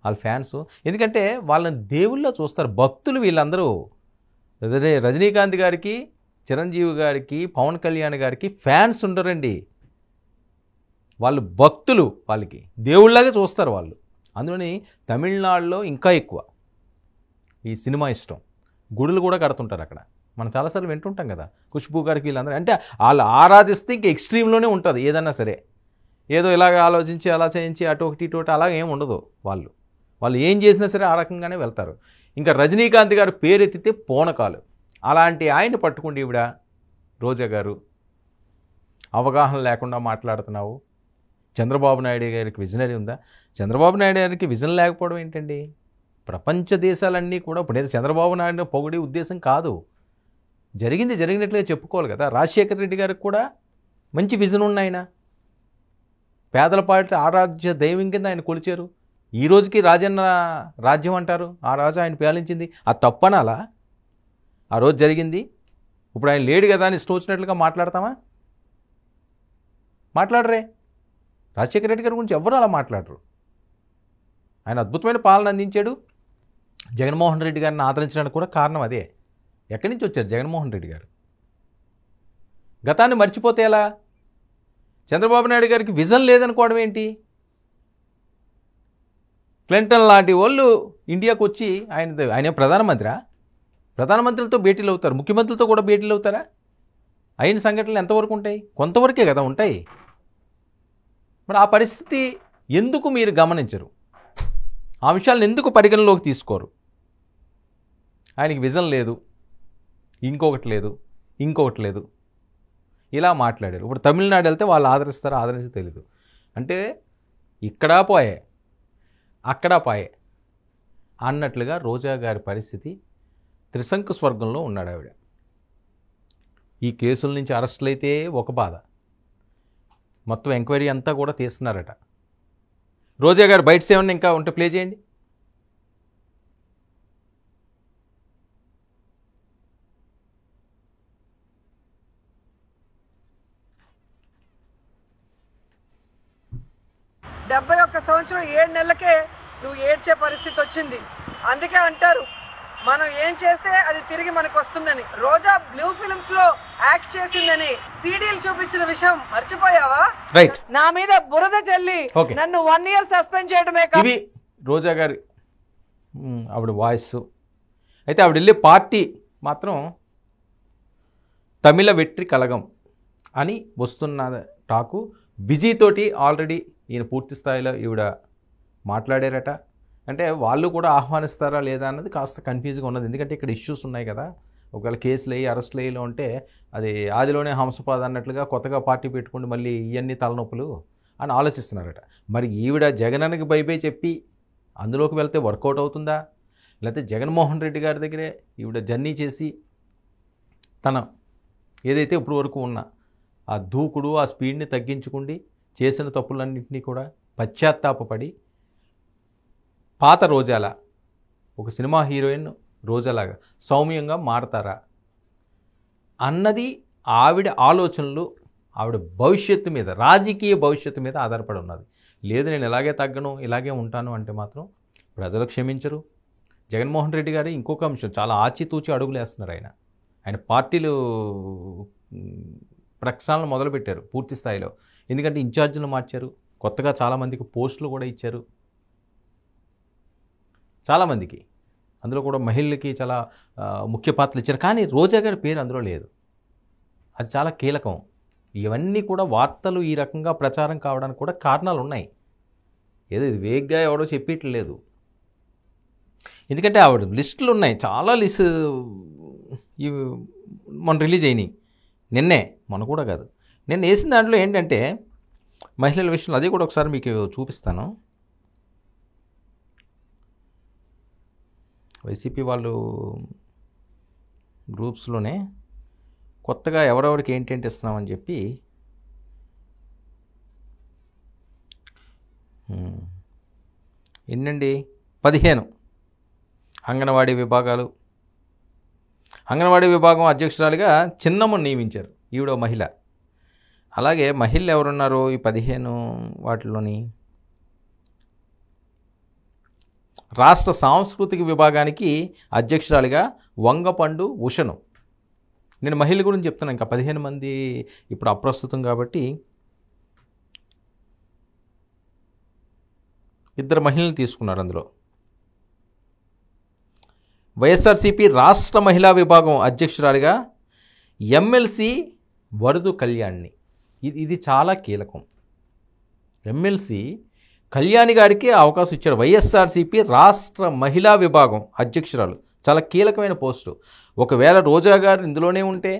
వాళ్ళ ఫ్యాన్స్. ఎందుకంటే వాళ్ళని దేవుళ్ళో చూస్తారు, భక్తులు వీళ్ళందరూ. రజనీకాంత్ గారికి చిరంజీవి గారికి, పవన్ కళ్యాణ్ గారికి ఫ్యాన్స్ ఉండరండి. వాళ్ళు భక్తులు, వాళ్ళకి దేవుళ్ళలాగే చూస్తారు వాళ్ళు. అందులోని తమిళనాడులో ఇంకా ఎక్కువ ఈ సినిమా ఇష్టం. గుడులు కూడా కడుతుంటారు అక్కడ. మనం చాలాసార్లు వింటుంటాం కదా, ఖుష్బూ గారికి వీళ్ళందరూ. అంటే వాళ్ళు ఆరాధిస్తే ఇంక ఎక్స్ట్రీమ్లోనే ఉంటుంది ఏదన్నా సరే. ఏదో ఇలాగ ఆలోచించి అలా చేయించి అటు ఒకటి ఇటు ఒకటి అలా ఏం ఉండదు. వాళ్ళు ఏం చేసినా సరే ఆ రకంగానే వెళ్తారు. ఇంకా రజనీకాంత్ గారు పేరెత్తితే పూనకాలు. అలాంటి ఆయన్ని పట్టుకుంటే ఈవిడ రోజా గారు అవగాహన లేకుండా మాట్లాడుతున్నావు. చంద్రబాబు నాయుడు గారికి విజనరీ ఉందా? చంద్రబాబు నాయుడు గారికి విజన్ లేకపోవడం ఏంటండి? ప్రపంచ దేశాలన్నీ కూడా ఇప్పుడు ఏదో చంద్రబాబు నాయుడు పొగిడే ఉద్దేశం కాదు. జరిగినట్లుగా చెప్పుకోవాలి కదా. రాజశేఖర రెడ్డి గారికి కూడా మంచి విజన్ ఉన్న ఆయన, పేదల పార్టీ ఆరాధ్య దైవం కింద ఆయన కొలిచారు. ఈ రోజుకి రాజన్న రాజ్యం అంటారు. ఆ రాజు ఆయన పాలించింది. అది తప్పనాలా? ఆ రోజు జరిగింది. ఇప్పుడు ఆయన లేడు కదా అని ఇష్టం వచ్చినట్లుగా మాట్లాడతామా? మాట్లాడరే. రాజశేఖర రెడ్డి గారి గురించి ఎవరు అలా మాట్లాడరు. ఆయన అద్భుతమైన పాలన అందించాడు. జగన్మోహన్ రెడ్డి గారిని ఆదరించడానికి కూడా కారణం అదే. ఎక్కడి నుంచి వచ్చారు జగన్మోహన్ రెడ్డి గారు? గతాన్ని మర్చిపోతే ఎలా? చంద్రబాబు నాయుడు గారికి విజన్ లేదనుకోవడం ఏంటి? క్లింటన్ లాంటి వాళ్ళు ఇండియాకు వచ్చి ఆయన ప్రధానమంత్రులతో భేటీలు అవుతారు, ముఖ్యమంత్రులతో కూడా భేటీలు అవుతారా? అయిన సంఘటనలు ఎంతవరకు ఉంటాయి? కొంతవరకే కదా ఉంటాయి. మరి ఆ పరిస్థితి ఎందుకు మీరు గమనించరు? ఆ విషయాలను ఎందుకు పరిగణలోకి తీసుకోరు? ఆయనకి విజన్ లేదు, ఇంకొకటి లేదు, ఇలా మాట్లాడారు. ఇప్పుడు తమిళనాడు వెళ్తే వాళ్ళు ఆదరించో తెలీదు. అంటే ఇక్కడా పోయే అక్కడా పోయే అన్నట్లుగా రోజా గారి పరిస్థితి త్రిశంకు స్వర్గంలో ఉన్నాడు ఆవిడ. ఈ కేసుల నుంచి అరెస్టులు అయితే ఒక బాధ, మొత్తం ఎంక్వైరీ అంతా కూడా తీస్తున్నారట. రోజా గారు బయట ఏమన్నా ఇంకా ఉంటే ప్లే చేయండి. డెబ్బై 71 సంవత్సరం 7 నెలలకే నువ్వు ఏడ్చే పరిస్థితి వచ్చింది. అందుకే అంటారు మనం ఏం చేస్తే అది తిరిగి మనకు వస్తుందని. రోజా బ్లూ ఫిల్మ్స్ లో యాక్ట్ చేసిందని సీడీలు చూపించిన విషయం మర్చిపోయావా? రైట్. నా మీద బురద చల్లి నన్ను 1 year సస్పెండ్ చేయడమే కాదు. ఇవి రోజా గారి ఆవిడ వాయిస్. అయితే ఆవిడ వెళ్ళే పార్టీ మాత్రం తమిళ వెట్రి కలగం అని వస్తున్న టాకు. బిజీతోటి ఆల్రెడీ ఈయన పూర్తి స్థాయిలో ఈవిడ మాట్లాడారట. అంటే వాళ్ళు కూడా ఆహ్వానిస్తారా లేదా అన్నది కాస్త కన్ఫ్యూజ్గా ఉన్నది. ఎందుకంటే ఇక్కడ ఇష్యూస్ ఉన్నాయి కదా. ఒకవేళ కేసులు అయ్యి అరెస్టులు అయ్యిలో ఉంటే అది ఆదిలోనే హంసపాద అన్నట్లుగా కొత్తగా పార్టీ పెట్టుకుంటే మళ్ళీ ఇవన్నీ తలనొప్పులు అని ఆలోచిస్తున్నారట. మరి ఈవిడ జగనన్నకి బై చెప్పి అందులోకి వెళ్తే వర్కౌట్ అవుతుందా? లేకపోతే జగన్మోహన్ రెడ్డి గారి దగ్గరే ఈవిడ జర్నీ చేసి తన ఏదైతే ఇప్పుడు వరకు ఉన్న ఆ దూకుడు, ఆ స్పీడ్ని తగ్గించుకుండి చేసిన తప్పులన్నింటినీ కూడా పశ్చాత్తాపపడి పాత రోజాలా, ఒక సినిమా హీరోయిన్ రోజాలాగా సౌమ్యంగా మారతారా అన్నది ఆవిడ ఆలోచనలు, ఆవిడ భవిష్యత్తు మీద, రాజకీయ భవిష్యత్తు మీద ఆధారపడి ఉన్నది. లేదు నేను ఇలాగే తగ్గను, ఇలాగే ఉంటాను అంటే మాత్రం ప్రజలు క్షమించరు. జగన్మోహన్ రెడ్డి గారు ఇంకొక అంశం చాలా ఆచితూచి అడుగులు వేస్తున్నారు. ఆయన పార్టీలు ప్రక్షాళన మొదలుపెట్టారు పూర్తి స్థాయిలో. ఎందుకంటే ఇన్ఛార్జీలు మార్చారు, కొత్తగా చాలామందికి పోస్టులు కూడా ఇచ్చారు. చాలామందికి అందులో కూడా మహిళలకి చాలా ముఖ్య పాత్రలు ఇచ్చారు. కానీ రోజా గారి పేరు అందులో లేదు. అది చాలా కీలకం. ఇవన్నీ కూడా వార్తలు ఈ రకంగా ప్రచారం కావడానికి కూడా కారణాలు ఉన్నాయి. ఏదో ఇది వేగ్గా ఎవడో చెప్పేయట్లేదు. ఎందుకంటే ఆవిడ లిస్టులు ఉన్నాయి, చాలా లిస్ట్ ఇవి మొన్న రిలీజ్ అయినాయి. మొన్న కూడా కాదు, నిన్న వేసిన దాంట్లో ఏంటంటే మహిళల విషయంలో, అది కూడా ఒకసారి మీకు చూపిస్తాను. వైసీపీ వాళ్ళు గ్రూప్స్లోనే కొత్తగా ఎవరెవరికి ఏంటేంటి ఇస్తున్నామని చెప్పి ఎన్నండి 15 అంగన్వాడీ విభాగాలు. అంగన్వాడీ విభాగం అధ్యక్షురాలిగా చిన్నమ్మను నియమించారు. ఈవిడ మహిళ. అలాగే మహిళలు ఎవరున్నారు ఈ 15 వాటిలోని? రాష్ట్ర సాంస్కృతిక విభాగానికి అధ్యక్షురాలిగా వంగపండు ఉషను నేను మహిళల గురించి చెప్తున్నాను, ఇంకా 15 మంది ఇప్పుడు అప్రస్తుతం కాబట్టి 2 మహిళలు తీసుకున్నారు. అందులో వైఎస్ఆర్సీపీ రాష్ట్ర మహిళా విభాగం అధ్యక్షురాలిగా ఎమ్మెల్సీ వరదు కళ్యాణ్ని. ఇది చాలా కీలకం. ఎమ్మెల్సీ కళ్యాణి గారికి అవకాశం ఇచ్చారు. వైఎస్ఆర్సీపీ రాష్ట్ర మహిళా విభాగం అధ్యక్షురాలు, చాలా కీలకమైన పోస్టు. ఒకవేళ రోజా గారు ఇందులోనే ఉంటే,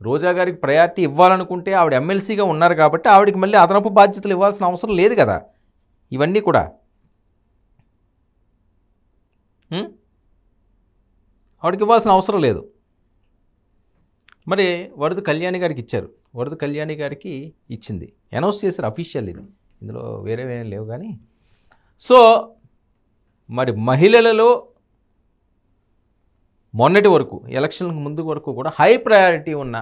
రోజా గారికి ప్రయారిటీ ఇవ్వాలనుకుంటే, ఆవిడ ఎమ్మెల్సీగా ఉన్నారు కాబట్టి ఆవిడకి మళ్ళీ అదనపు బాధ్యతలు ఇవ్వాల్సిన అవసరం లేదు కదా. ఇవన్నీ కూడా ఆవిడకి ఇవ్వాల్సిన అవసరం లేదు. మరి వరదు కళ్యాణి గారికి ఇచ్చారు. వరదు కళ్యాణి గారికి ఇచ్చింది, అనౌన్స్ చేశారు, అఫీషియల్ ఇది, ఇందులో వేరే ఏం లేవు. కానీ సో మరి మహిళలలో మొన్నటి వరకు ఎలక్షన్లకు ముందు వరకు కూడా హై ప్రయారిటీ ఉన్న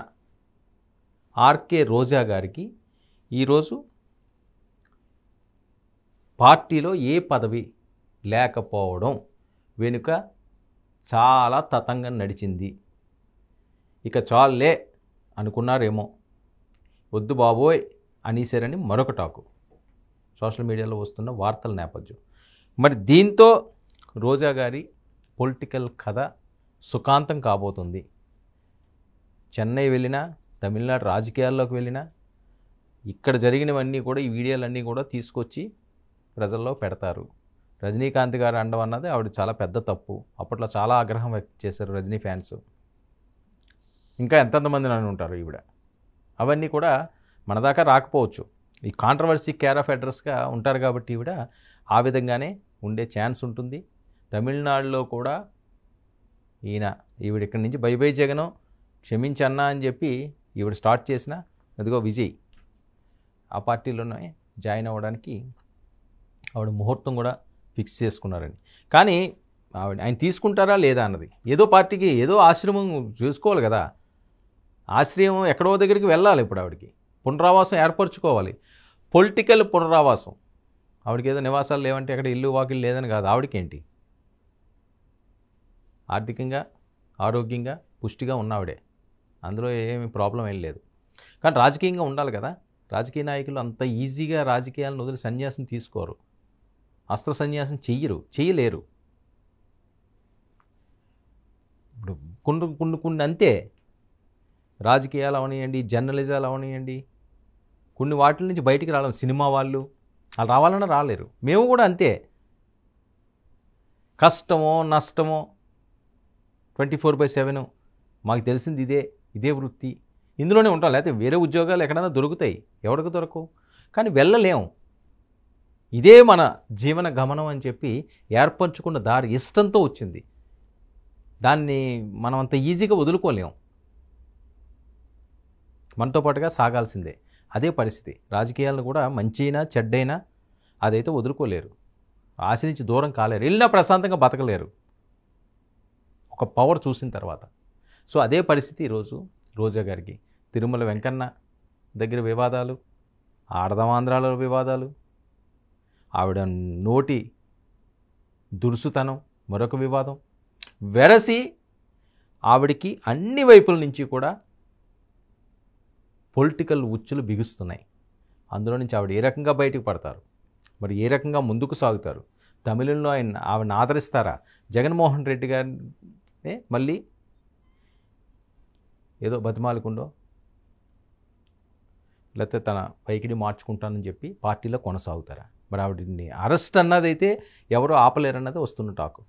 ఆర్కే రోజా గారికి ఈరోజు పార్టీలో ఏ పదవి లేకపోవడం వెనుక చాలా తతంగం నడిచింది. ఇక చాలే అనుకున్నారేమో, వద్దు బాబోయ్ అనేసారని మరొక టాకు సోషల్ మీడియాలో వస్తున్న వార్తల నేపథ్యం. మరి దీంతో రోజా గారి పొలిటికల్ కథ సుఖాంతం కాబోతుంది. చెన్నై వెళ్ళినా, తమిళనాడు రాజకీయాల్లోకి వెళ్ళినా, ఇక్కడ జరిగినవన్నీ కూడా, ఈ వీడియోలన్నీ కూడా తీసుకొచ్చి ప్రజల్లో పెడతారు. రజనీకాంత్ గారు అండం అన్నది ఆవిడ చాలా పెద్ద తప్పు. అప్పట్లో చాలా ఆగ్రహం వ్యక్తం చేశారు రజనీ ఫ్యాన్స్. ఇంకా ఎంతమంది నన్ను ఉంటారు ఈవిడ. అవన్నీ కూడా మన దాకా రాకపోవచ్చు. ఈ కాంట్రవర్సీ కేర్ ఆఫ్ అడ్రస్గా ఉంటారు కాబట్టి ఈవిడ ఆ విధంగానే ఉండే ఛాన్స్ ఉంటుంది. తమిళనాడులో కూడా ఈవిడ ఇక్కడి నుంచి బై బై జగను క్షమించన్నా అని చెప్పి ఈవిడ స్టార్ట్ చేసిన, అదిగో విజయ్ ఆ పార్టీలోనే జాయిన్ అవ్వడానికి ఆవిడ ముహూర్తం కూడా ఫిక్స్ చేసుకున్నారని. కానీ ఆయన తీసుకుంటారా లేదా అన్నది, ఏదో పార్టీకి ఏదో ఆశ్రమం చూసుకోవాలి కదా. ఆశ్రయం ఎక్కడో దగ్గరికి వెళ్ళాలి. ఇప్పుడు ఆవిడకి పునరావాసం ఏర్పరచుకోవాలి, పొలిటికల్ పునరావాసం. ఆవిడకి ఏదో నివాసాలు లేవంటే అక్కడ ఇల్లు వాకిలు లేదని కాదు. ఆవిడకేంటి, ఆర్థికంగా ఆరోగ్యంగా పుష్టిగా ఉన్నావిడే, అందులో ఏమి ప్రాబ్లం ఏం లేదు. కానీ రాజకీయంగా ఉండాలి కదా. రాజకీయ నాయకులు అంత ఈజీగా రాజకీయాలను వదిలి సన్యాసం తీసుకోరు, అస్త్ర సన్యాసం చెయ్యలేరు. ఇప్పుడు కొన్ని అంతే. రాజకీయాలు అవనియండి, జర్నలిజాలు అవనియండి, కొన్ని వాటి నుంచి బయటికి రావాలి. సినిమా వాళ్ళు రావాలన్నా రాలేరు. మేము కూడా అంతే. కష్టమో నష్టమో 24/7 మాకు తెలిసింది ఇదే వృత్తి, ఇందులోనే ఉంటాం. లేకపోతే వేరే ఉద్యోగాలు ఎక్కడైనా దొరుకుతాయి, ఎవరికి దొరకవు. కానీ వెళ్ళలేం. ఇదే మన జీవన గమనం అని చెప్పి ఏర్పరచుకున్న దారి ఇష్టంతో వచ్చింది. దాన్ని మనం అంత ఈజీగా వదులుకోలేం. మనతో పాటుగా సాగాల్సిందే. అదే పరిస్థితి. రాజకీయాలను కూడా మంచైనా చెడ్డైనా అదైతే వదులుకోలేరు. ఆశ నుంచి దూరం కాలేరు. వెళ్ళినా ప్రశాంతంగా బతకలేరు ఒక పవర్ చూసిన తర్వాత. సో అదే పరిస్థితి ఈరోజు రోజా గారికి. తిరుమల వెంకన్న దగ్గర వివాదాలు, ఆడదామాంధ్రాల వివాదాలు, ఆవిడ నోటి దురుసుతనం మరొక వివాదం, వెరసి ఆవిడికి అన్ని వైపుల నుంచి కూడా పొలిటికల్ ఉచ్చులు బిగుస్తున్నాయి. అందులో నుంచి ఆవిడ ఏ రకంగా బయటకు పడతారు, మరి ఏ రకంగా ముందుకు సాగుతారు, తమిళంలో ఆవిడని ఆదరిస్తారా, జగన్మోహన్ రెడ్డి గారినే మళ్ళీ ఏదో బతిమాలకుండో లేకపోతే తన పైకిడి మార్చుకుంటానని చెప్పి పార్టీలో కొనసాగుతారా? మరి ఆవిడని అరెస్ట్ అన్నదైతే ఎవరో ఆపలేరన్నది వస్తున్న టాకు.